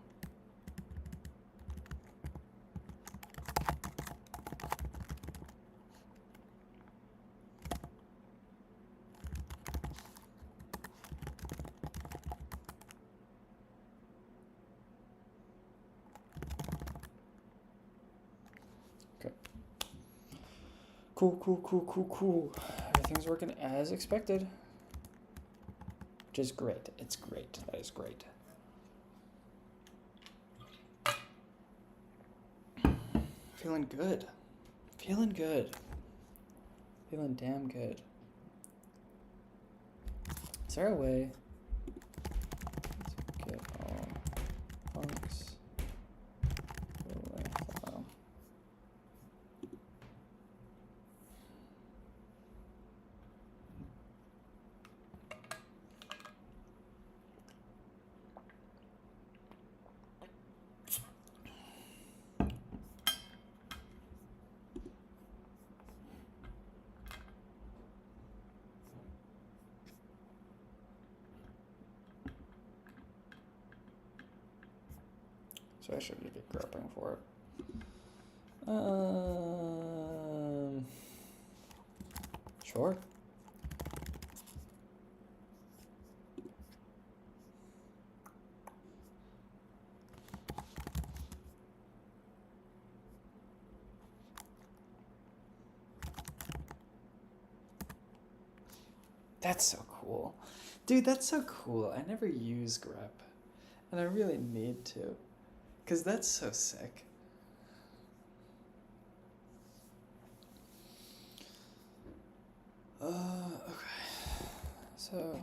[SPEAKER 1] Okay. Cool. Everything's working as expected. Which is great. It's great. That is great. Feeling good. Feeling good. Feeling damn good. Is there a way to get all funks to the length file? So I should be groping for it. Sure. That's so cool. Dude, that's so cool. I never use grep, and I really need to. Because that's so sick. Okay. So,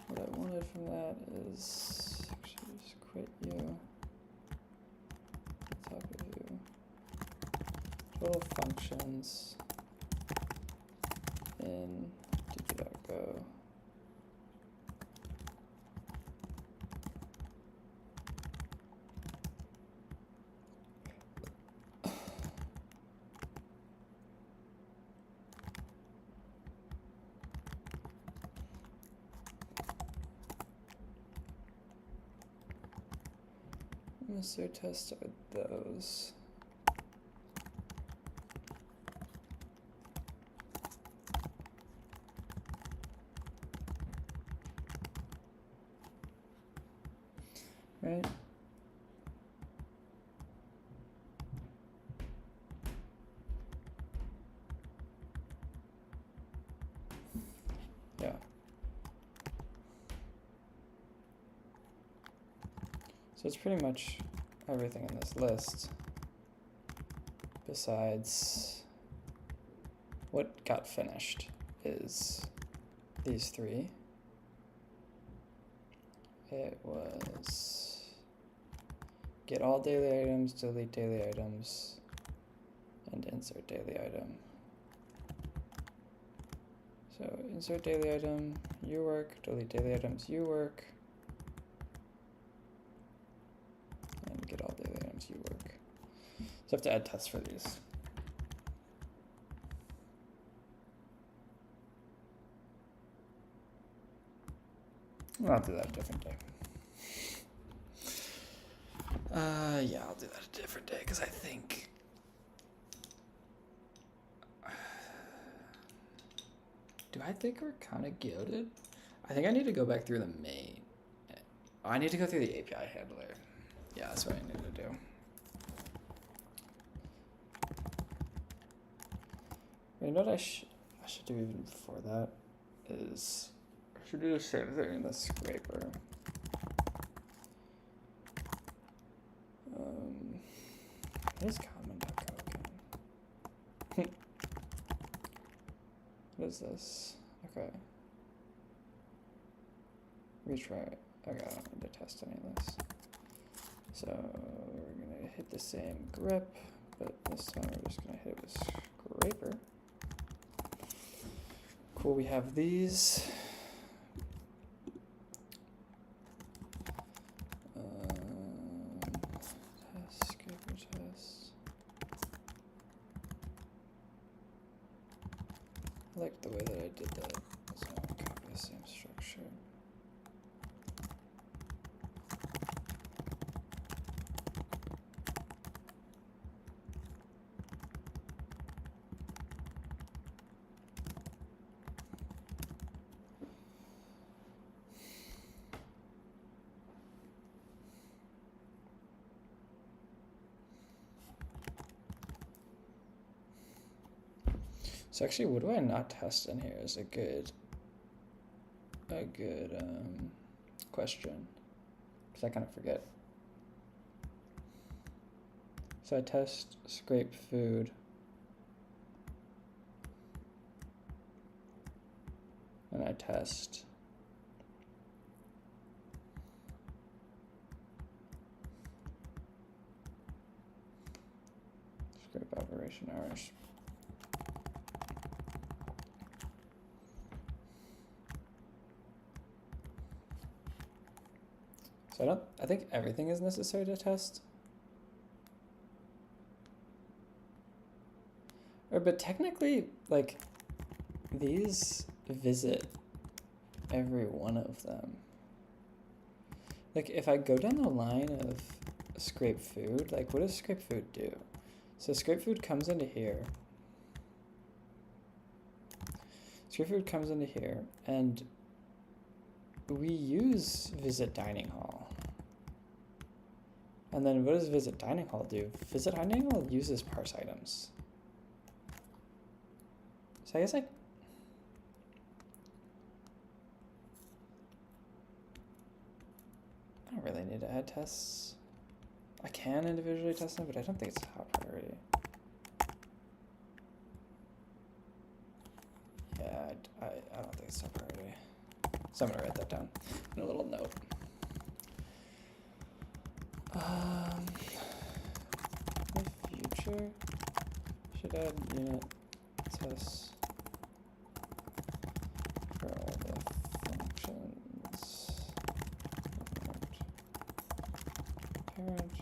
[SPEAKER 1] what I wanted from that is actually just quit you. Talk with you. Total functions in db.go. So test are those. Right? Yeah. So it's pretty much everything in this list besides what got finished is these three. It was get all daily items, delete daily items, and insert daily item. So insert daily item, you work, delete daily items, you work, and get all daily items, you work. So I have to add tests for these. I'll do that a different day. Yeah, I'll do that a different day because I think do I think we're kind of goated? I think I need to go back through the main. Oh, I need to go through the API handler. Yeah, that's what I need to do. You know what I should do even before that is I should do the same thing in the scraper. What is common.go again? What is this? Okay. retry. Okay, I don't need to test any of this. So we're gonna hit the same grip, but this time we're just gonna hit it with scraper. Cool, we have these. Test, scraper test. I like the way that I did that. So I'm gonna copy the same structure. So actually, what do I not test in here is a good question, because I kind of forget. So I test scrape food. And I test scrape operation hours. So I think everything is necessary to test. But technically, like, these visit every one of them. Like, if I go down the line of scrape food, like, what does scrape food do? So scrape food comes into here. Scrape food comes into here, and we use visit dining hall. And then what does visit dining hall do? Visit dining hall uses parse items. So I guess I don't really need to add tests. I can individually test them, but I don't think it's top priority. Yeah, I don't think it's top priority. So I'm gonna write that down in a little note. In the future, should add unit tests for all the functions. Parent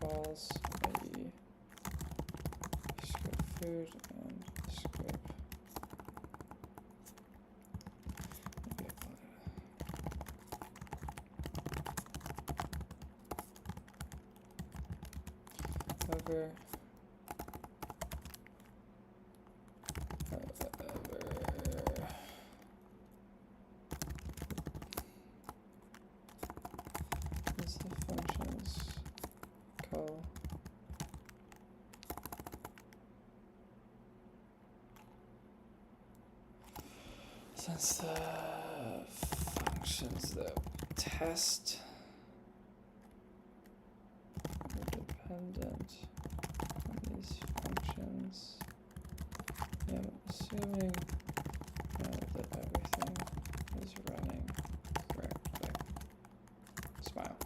[SPEAKER 1] calls, i.e. scrape food and scrape. However, is the functions call since the functions that test are dependent on these functions, I'm assuming now that everything is running correctly. Smile.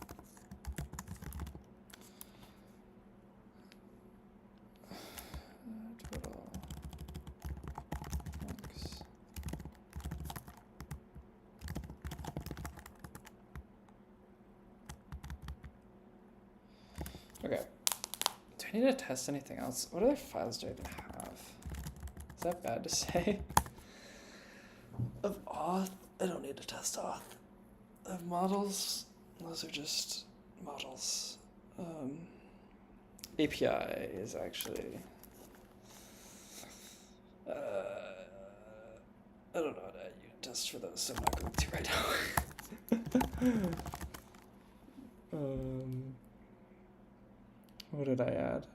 [SPEAKER 1] Total funcs. Okay. Do I need to test anything else? What other files do I even have? Is that bad to say? Of auth, I don't need to test auth. Of models, those are just models. API is actually, I don't know how to add unit tests for those, so I'm not going to right now. What did I add?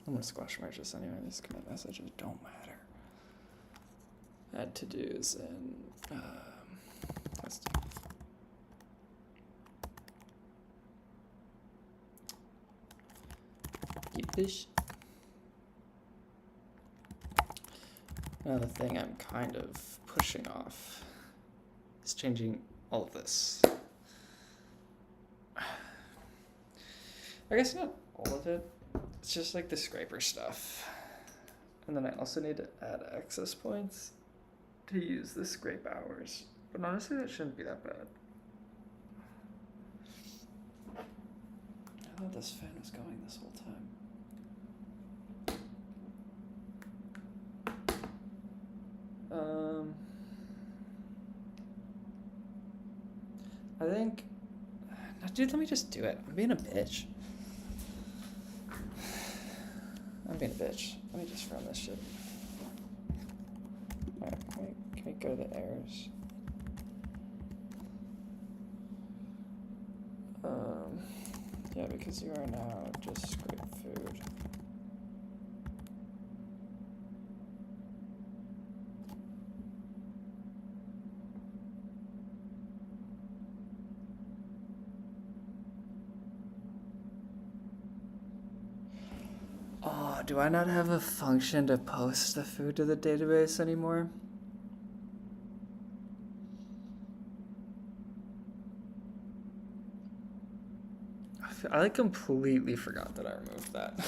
[SPEAKER 1] I'm gonna squash merge this anyway. These commit messages don't matter. Add to-dos and testing. fish. Another thing I'm kind of pushing off is changing all of this. I guess not all of it. It's just like the scraper stuff. And then I also need to add access points to use the scrape hours. But honestly, that shouldn't be that bad. I thought this fan was going this whole time. I think... No, dude, let me just do it. I'm being a bitch. Let me just run this shit. Alright, can we go to the errors? Yeah, because you are now just scrape food. Oh, do I not have a function to post the food to the database anymore? I like completely forgot that I removed that.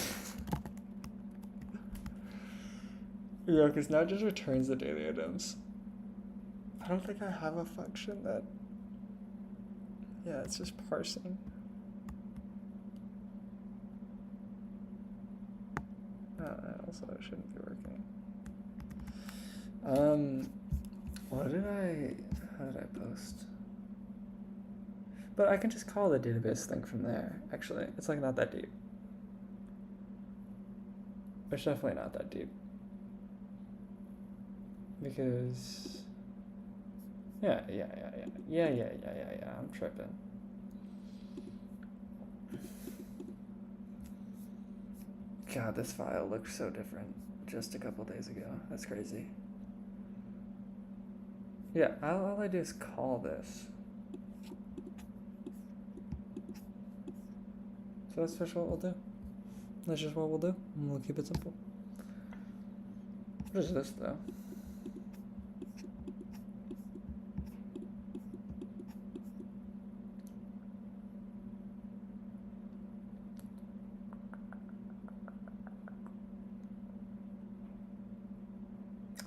[SPEAKER 1] Yeah, because now it just returns the daily items. I don't think I have a function that... Yeah, it's just parsing. Also, it shouldn't be working. How did I post? But I can just call the database thing from there, actually. It's like not that deep. It's definitely not that deep. Because... Yeah, I'm tripping. God, this file looks so different just a couple days ago. That's crazy. Yeah, all I do is call this. So that's just what we'll do. That's just what we'll do. And we'll keep it simple. What is this, though?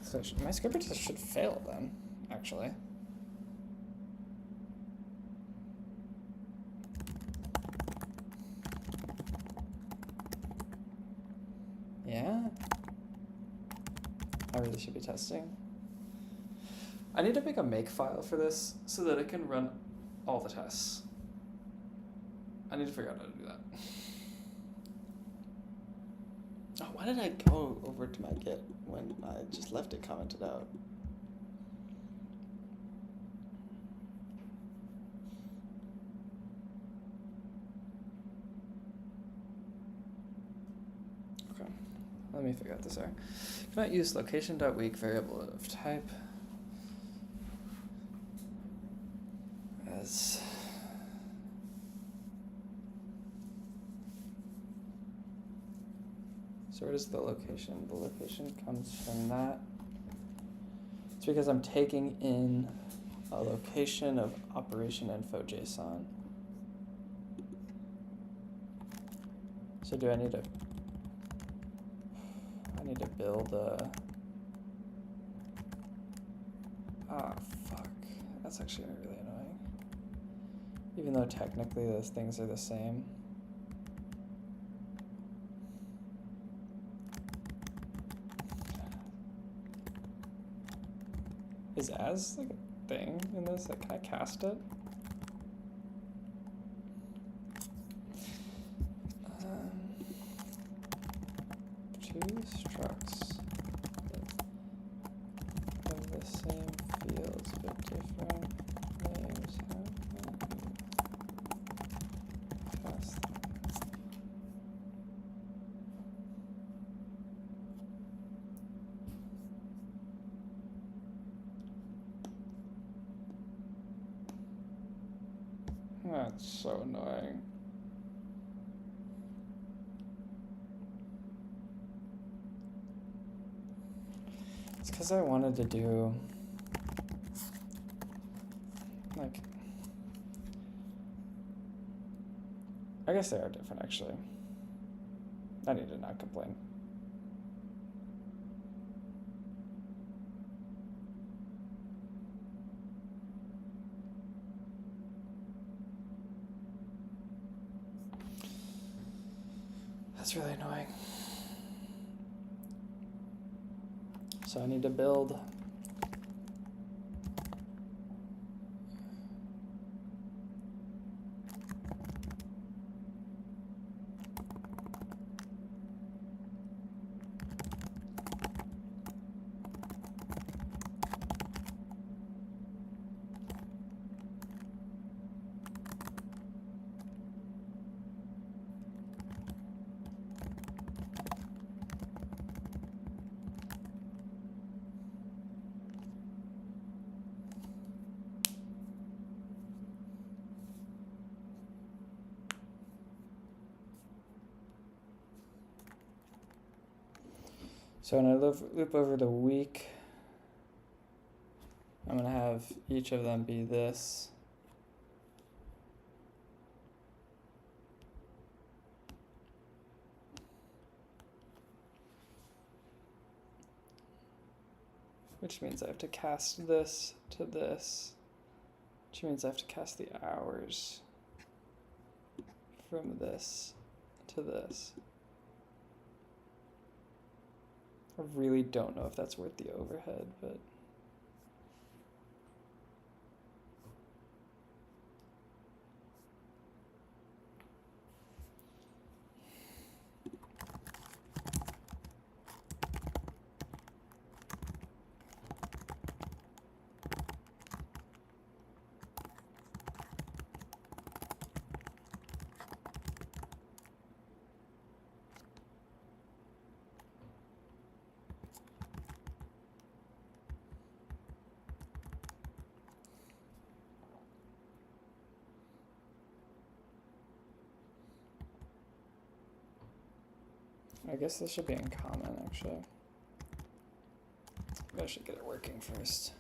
[SPEAKER 1] So my script test should fail then, actually. Yeah? I really should be testing. I need to make a make file for this so that it can run all the tests. I need to figure out how to do that. Oh, why did I go over to my Git when I just left it commented out? Okay, let me figure out this error. Cannot use location.weak variable of type as so where does the location? The location comes from that. It's because I'm taking in a location of operation info JSON. So do I need to build a... Ah, fuck. That's actually really annoying. Even though technically those things are the same. Is as like a thing in this? Like, can I cast it? Two structs of the same fields but different names. How can you cast them? That's so annoying. It's because I wanted to do like, I guess they are different actually. I need to not complain. That's really annoying. So I need to build so when I loop over the week, I'm going to have each of them be this. Which means I have to cast this to this, which means I have to cast the hours from this to this. I really don't know if that's worth the overhead, but I guess this should be in common, actually. I should get it working first.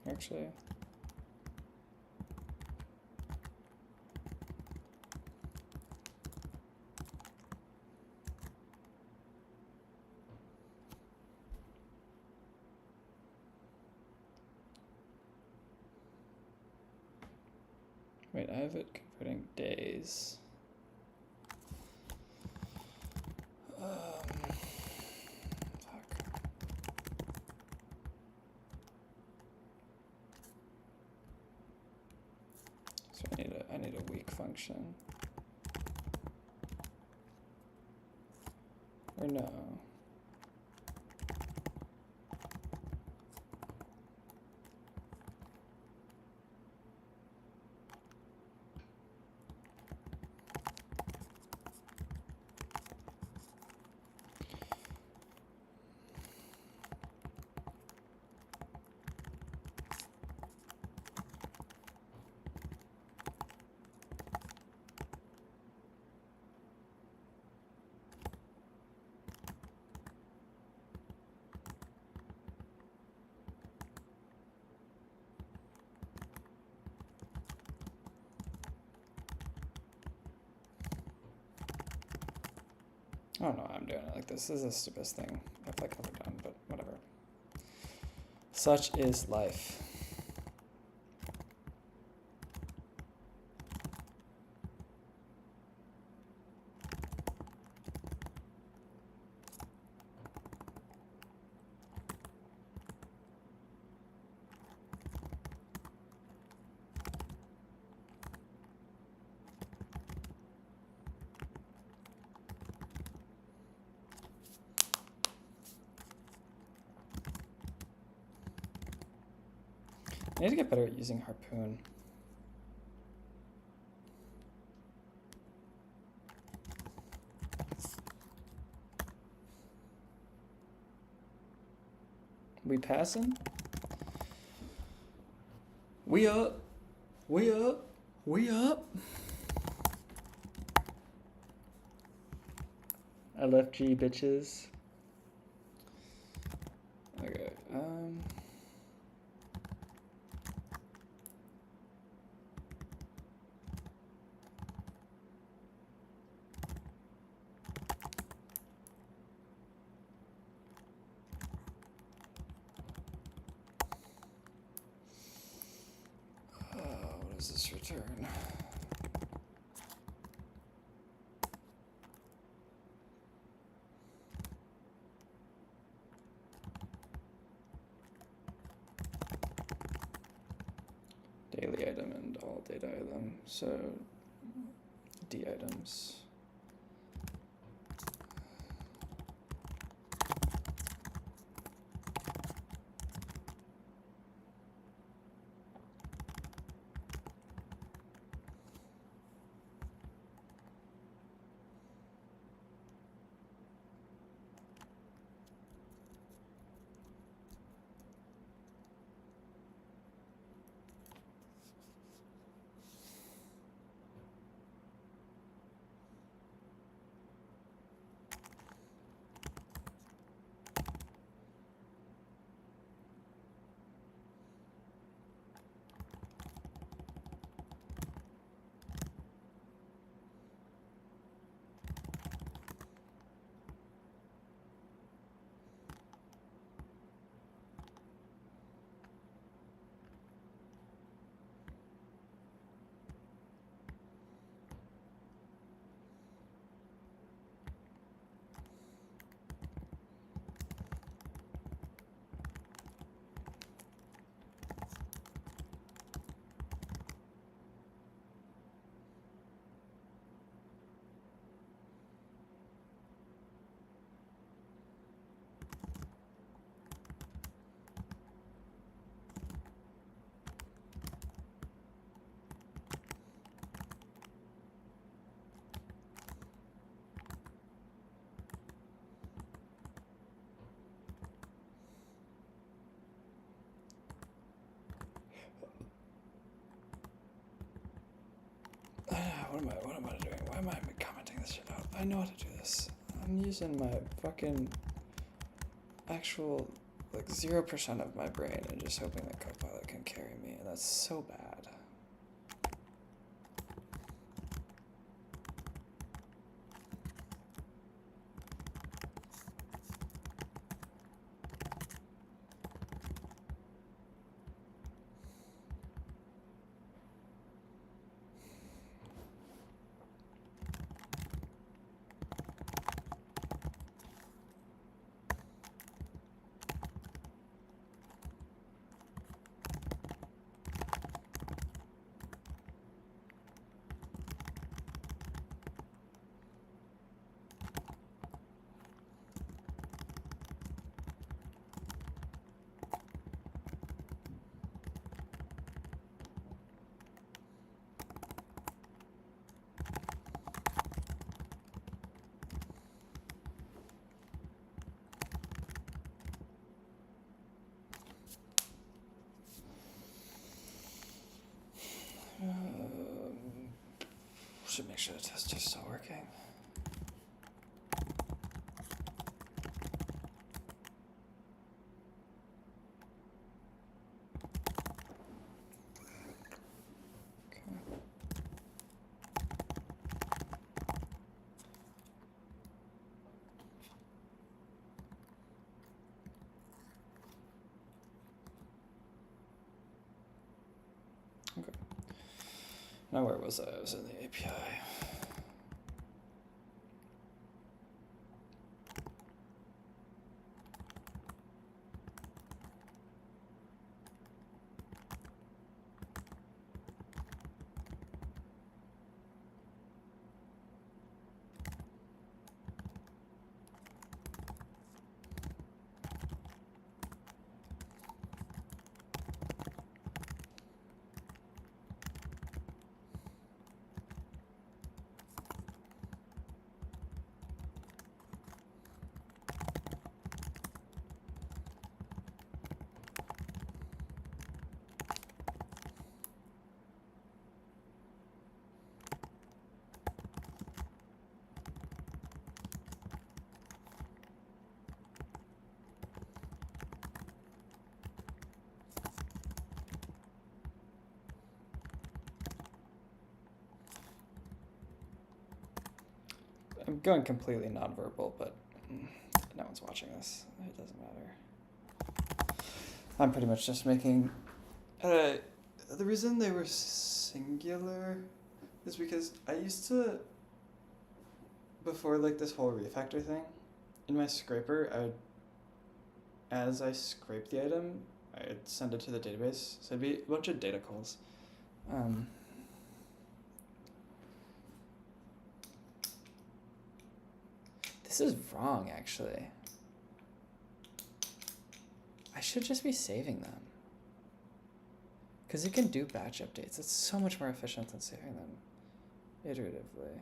[SPEAKER 1] Actually, wait, I have it converting days. Fuck. So I need a week function. Or no. I don't know why I'm doing it like this. This is the stupidest thing I've like ever done, but whatever. Such is life. I need to get better at using harpoon. We passing? We up. We up. We up. LFG bitches. Okay. What does this return? Daily item and all data item. So D items. What am I doing? Why am I commenting this shit out? I know how to do this. I'm using my fucking actual, like 0% of my brain and just hoping that Copilot can carry me. And that's so bad. Should make sure the test is still working. Now where was I? I was in the API. I'm going completely nonverbal, but no one's watching this. It doesn't matter. I'm pretty much just making... the reason they were singular is because I used to, before like this whole refactor thing, in my scraper, as I scrape the item, I'd send it to the database. So it'd be a bunch of data calls. This is wrong, actually. I should just be saving them. Because you can do batch updates. It's so much more efficient than saving them iteratively.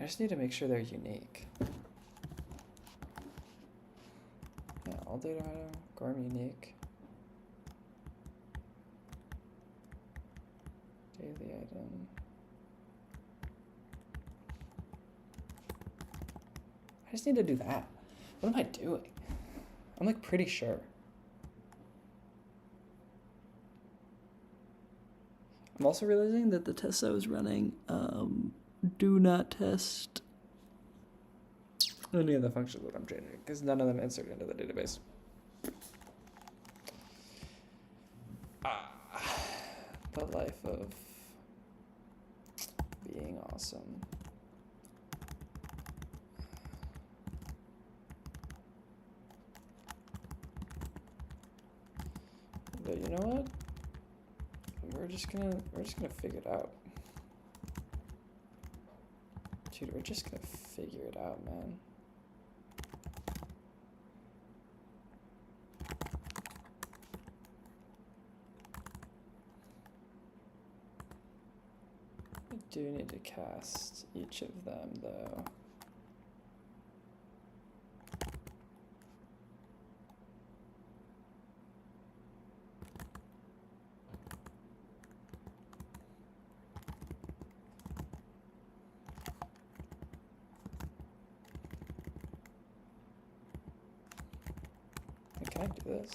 [SPEAKER 1] I just need to make sure they're unique. Yeah, all data item, GORM unique. Daily item. I just need to do that. What am I doing? I'm like pretty sure. I'm also realizing that the tests I was running do not test any of the functions that I'm changing because none of them insert into the database. The life of being awesome. But you know what? We're just gonna figure it out. Dude, we're just gonna figure it out, man. I do need to cast each of them though. Can I do this?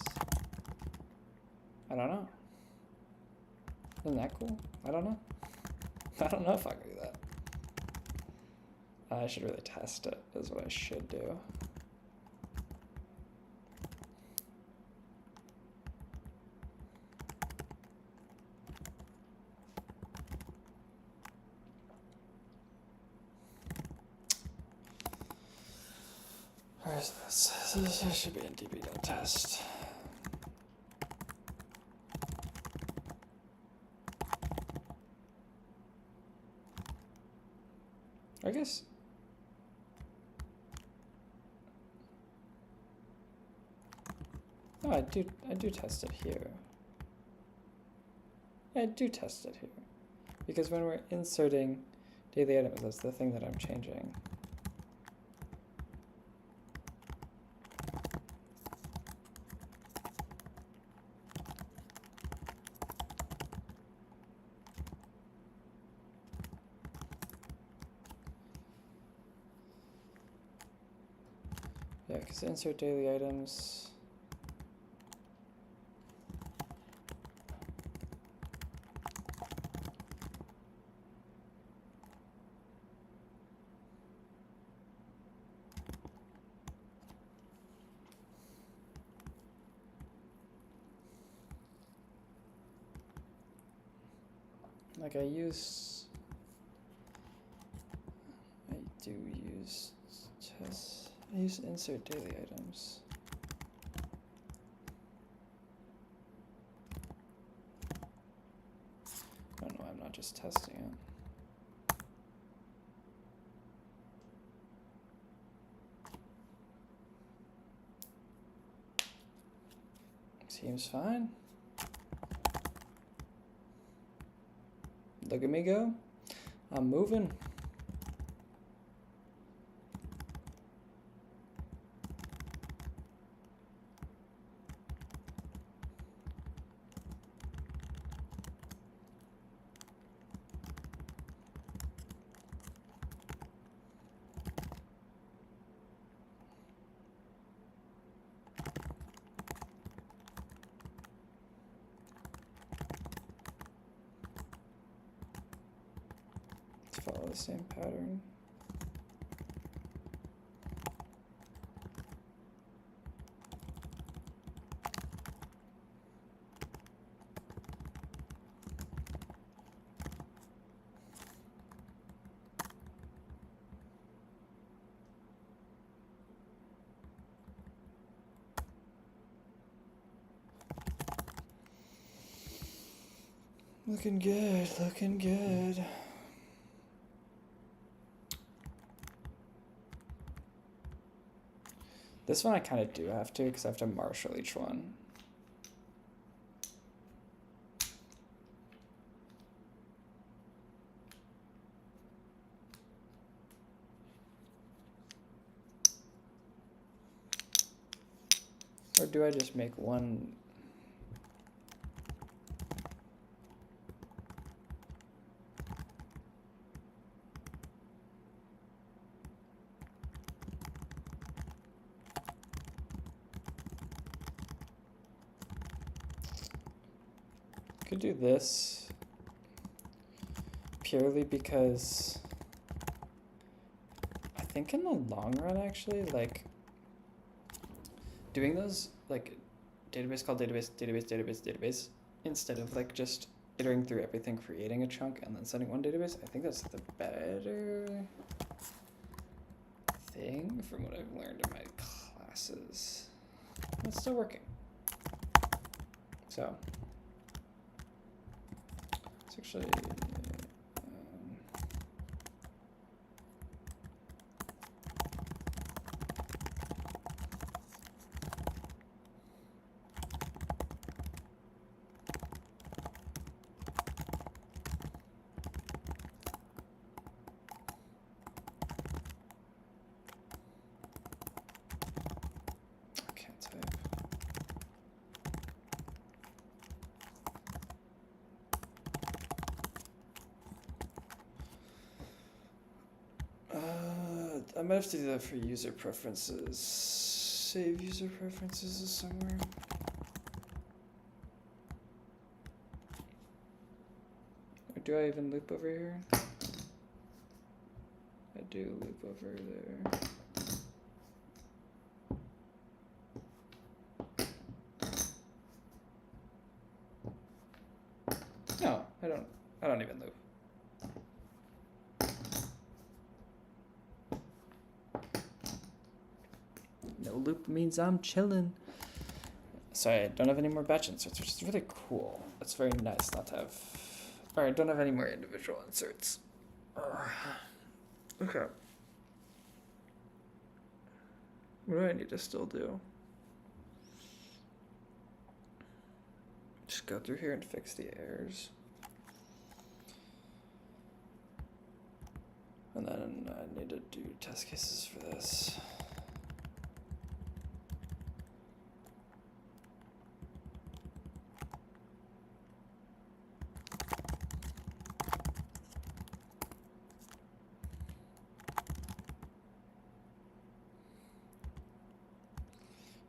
[SPEAKER 1] I don't know. Isn't that cool? I don't know. I don't know if I can do that. I should really test it, is what I should do. Where is this? This should be in db.test. I guess. Oh, I do test it here. Yeah, I do test it here. Because when we're inserting daily items, that's the thing that I'm changing. Yeah, because insert daily items. Like I do use test, I use insert daily items. I don't know, I'm not just testing it. Seems fine. Look at me go. I'm moving. Follow the same pattern. Looking good, looking good. This one I kind of do have to because I have to marshal each one. Or do I just make one? Could do this purely because I think in the long run, actually, like doing those like database call database, database, database, database, instead of like just iterating through everything, creating a chunk and then sending one database, I think that's the better thing from what I've learned in my classes. It's still working. So it's actually I might have to do that for user preferences. Save user preferences somewhere. Or do I even loop over here? I do loop over there. No, I don't even loop. No loop means I'm chilling. Sorry, I don't have any more batch inserts, which is really cool. It's very nice not to have. Alright, I don't have any more individual inserts. Okay. What do I need to still do? Just go through here and fix the errors. And then I need to do test cases for this.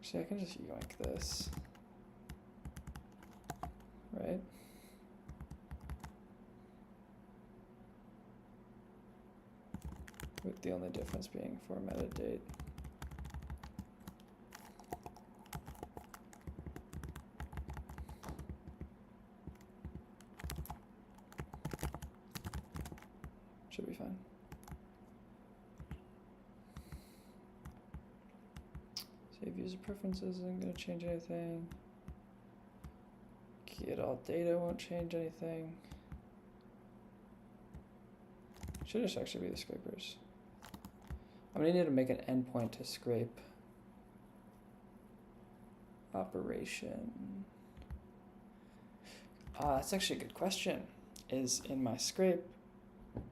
[SPEAKER 1] Actually, I can just yoink this, right? With the only difference being formatted date. Should be fine. Save user preferences isn't going to change anything. Get all data won't change anything. Should just actually be the scrapers. I'm going to need to make an endpoint to scrape operation. That's actually a good question. Is in my scrape?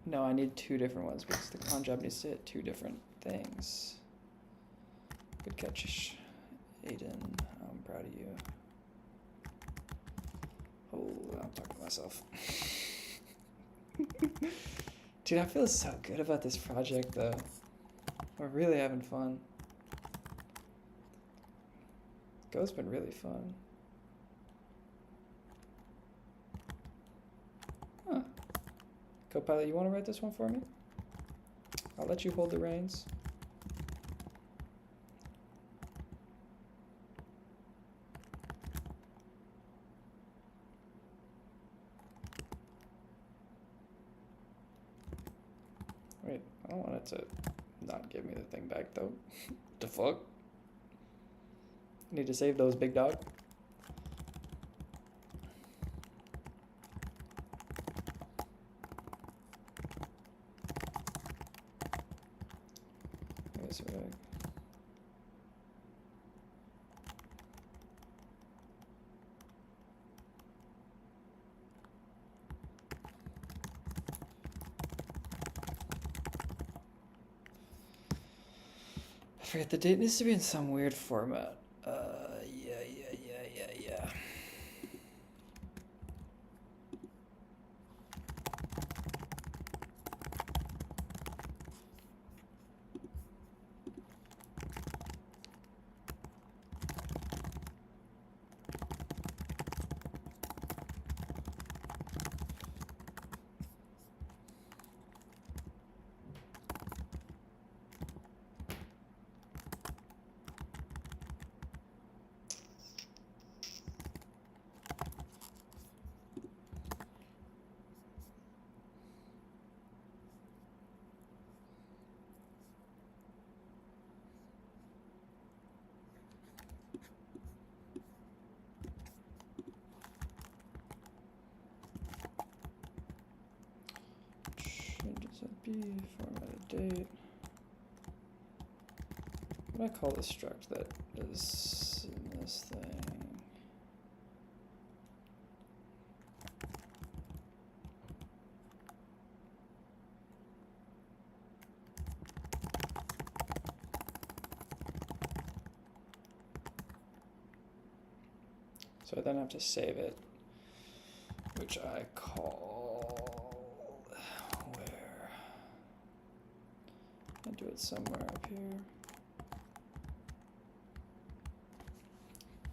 [SPEAKER 1] No, I need two different ones because the cron job needs to hit two different things. Good catch, Aiden. I'm proud of you. Oh, I'm talking to myself. Dude, I feel so good about this project though. We're really having fun. Go's been really fun. Huh. Copilot, you want to write this one for me? I'll let you hold the reins. Wait, I don't want it to not give me the thing back though. The fuck? Need to save those, big dog. I forget, the date needs to be in some weird format. Yeah. Be formatted date. What do I call the struct that is in this thing? So I then have to save it, which I call where? I'll do it somewhere up here.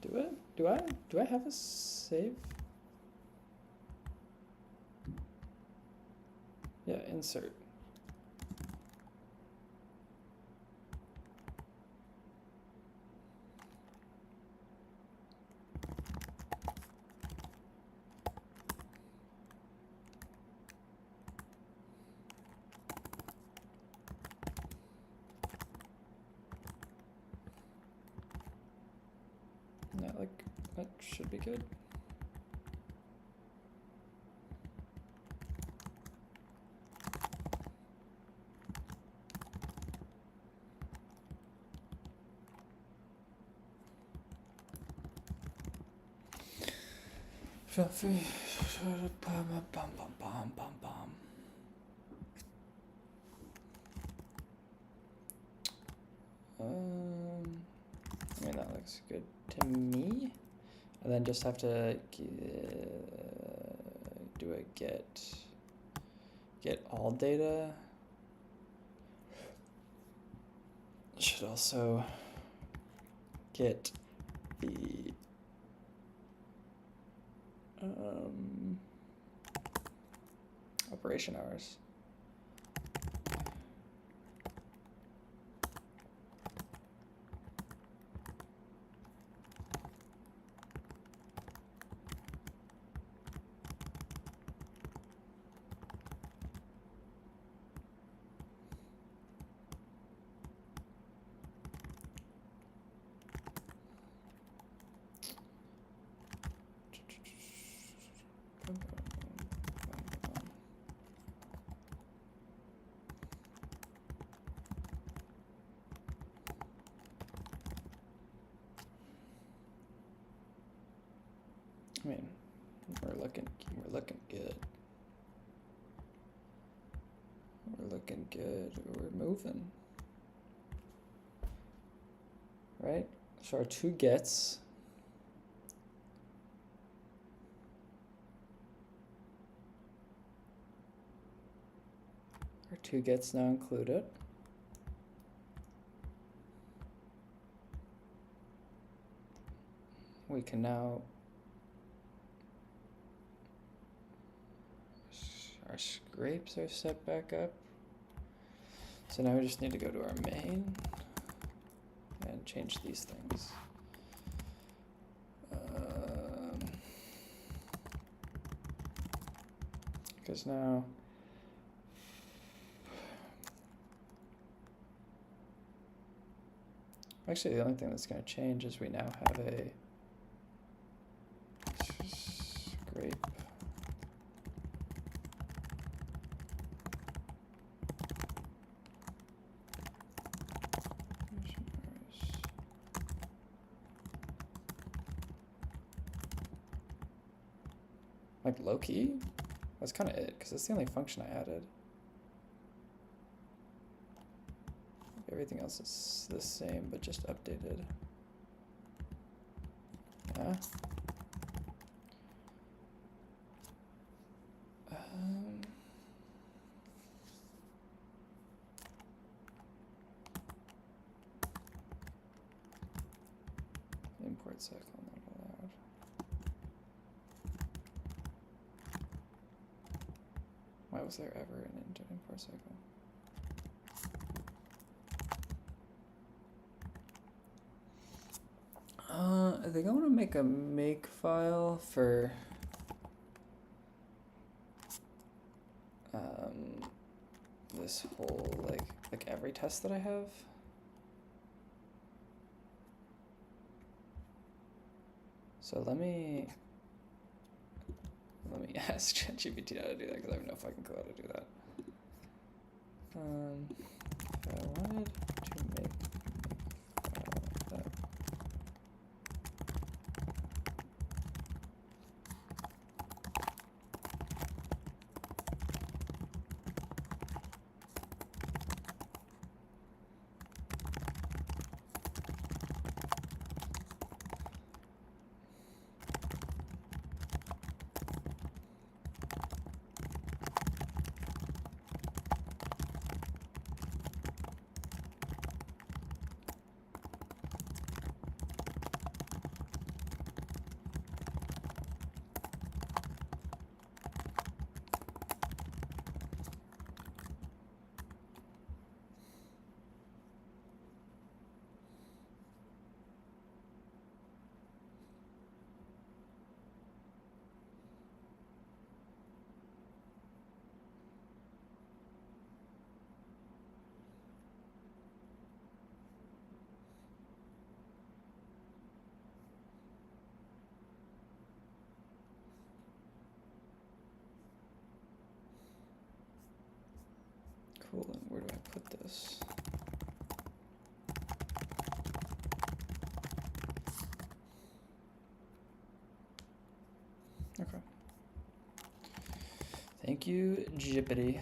[SPEAKER 1] Do it? Do I have a save? Yeah, insert. Yeah, like, that should be good. Fluffy. I mean, that looks good to me. And then just have to do a get all data. Should also get the operation hours. I mean, we're looking good. We're looking good. We're moving. Right? So our 2 gets. Our 2 gets now included. We can now, our scrapes are set back up. So now we just need to go to our main and change these things. Because now, actually the only thing that's going to change is we now have a scrape. Like low-key? That's kind of it, because that's the only function I added. Everything else is the same, but just updated. Yeah. Import cycle not allowed. Why was there ever an import cycle? I think I want to make a make file for this whole like every test that I have. So let me ask ChatGPT how to do that, because I have no fucking clue how to do that. If I wanted to make that. Cool, and where do I put this? Okay. Thank you, Jippity.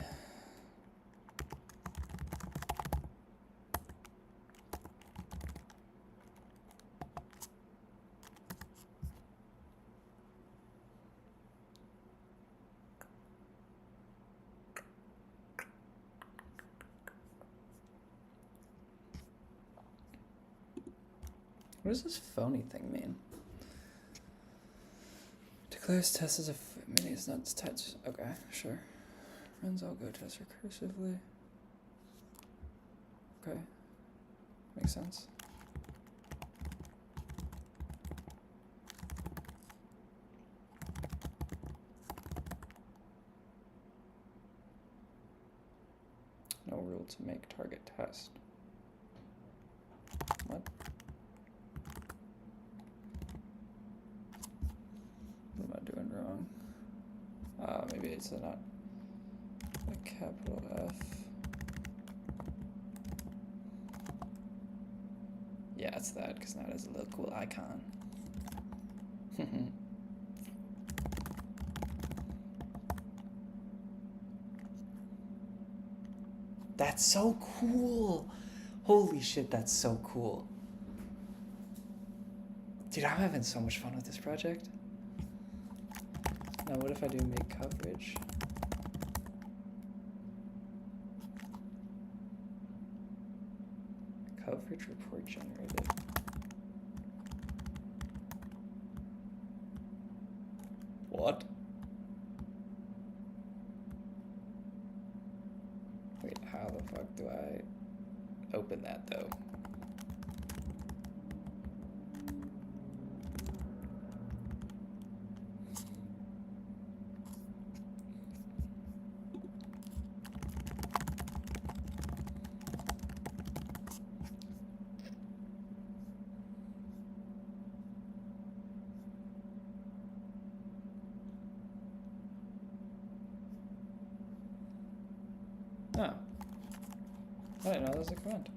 [SPEAKER 1] What does this phony thing mean? Declares test as a mini is not touch. Okay, sure. Runs all go tests recursively. Okay. Makes sense. No rule to make target test. What? What am I doing wrong? wait, so not a capital F. Yeah, it's that, because now it has a little cool icon. That's so cool! Holy shit, that's so cool. Dude, I'm having so much fun with this project. Now what if I do make coverage? Coverage report generated. What? Wait, how the fuck do I open that though? Oh. I didn't know there was a command.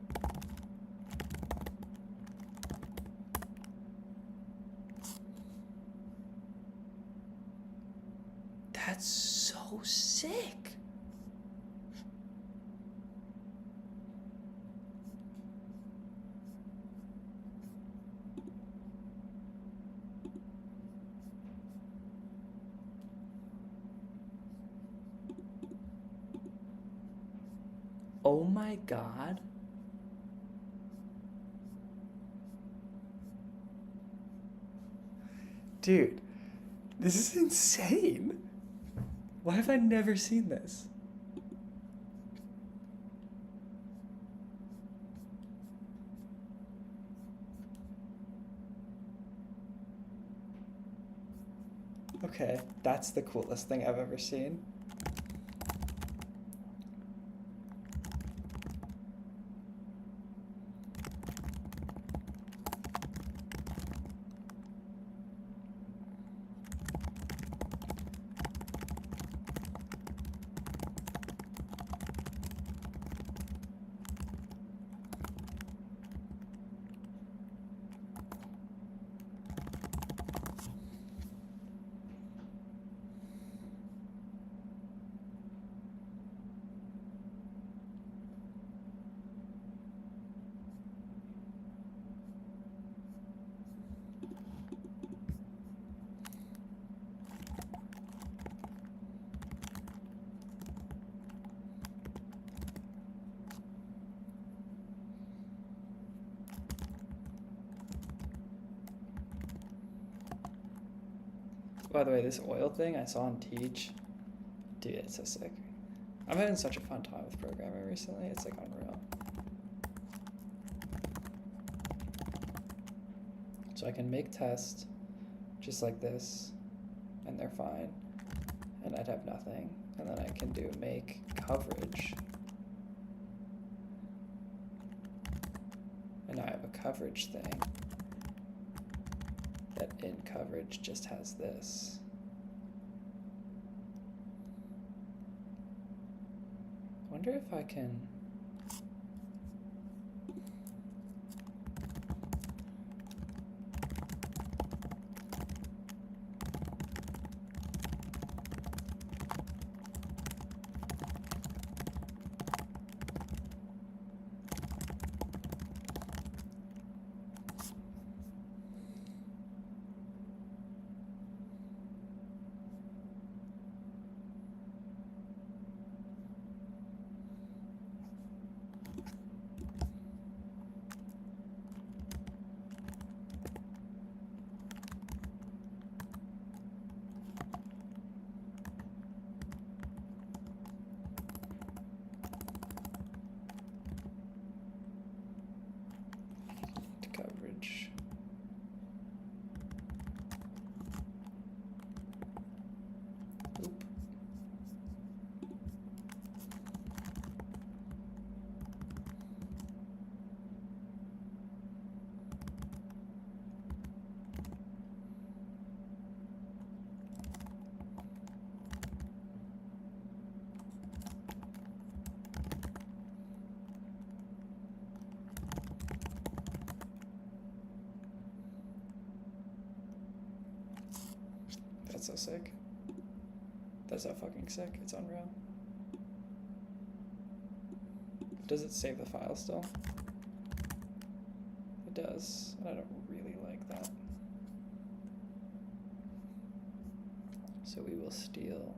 [SPEAKER 1] That's so sick. Oh my god. Dude, this is insane. Why have I never seen this? Okay, that's the coolest thing I've ever seen. By the way, this oil thing I saw on Teach, dude, it's so sick. I'm having such a fun time with programming recently. It's like unreal. So I can make tests just like this, and they're fine, and I'd have nothing. And then I can do make coverage, and now I have a coverage thing that in coverage just has this. Wonder if I can. That's so sick. That's so fucking sick. It's unreal. Does it save the file still? It does, and I don't really like that. So we will steal.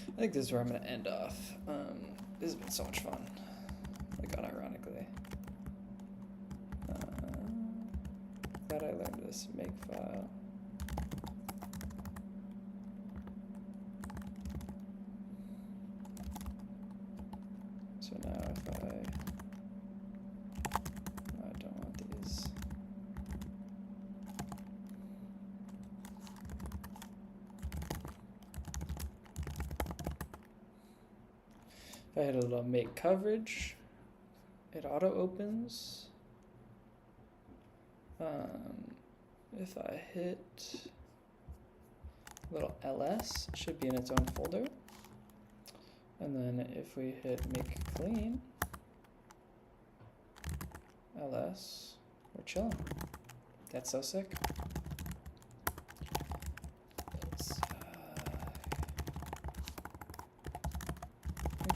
[SPEAKER 1] I think this is where I'm going to end off. This has been so much fun, like unironically. Glad I learned this make file. So now if I don't want these. If I hit a little make coverage, it auto opens. If I hit a little ls, it should be in its own folder. And then if we hit make clean, ls, we're chilling. That's so sick.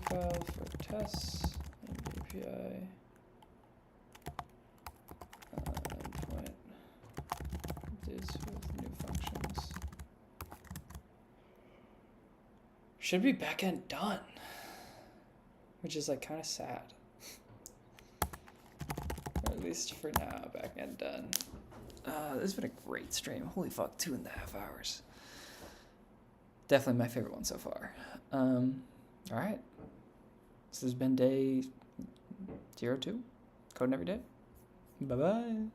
[SPEAKER 1] File for tests and API endpoint this with new functions. Should be backend done, which is like kind of sad. Or at least for now, backend done. This has been a great stream. Holy fuck, 2.5 hours. Definitely my favorite one so far. All right. This has been day 02. Coding every day. Bye-bye.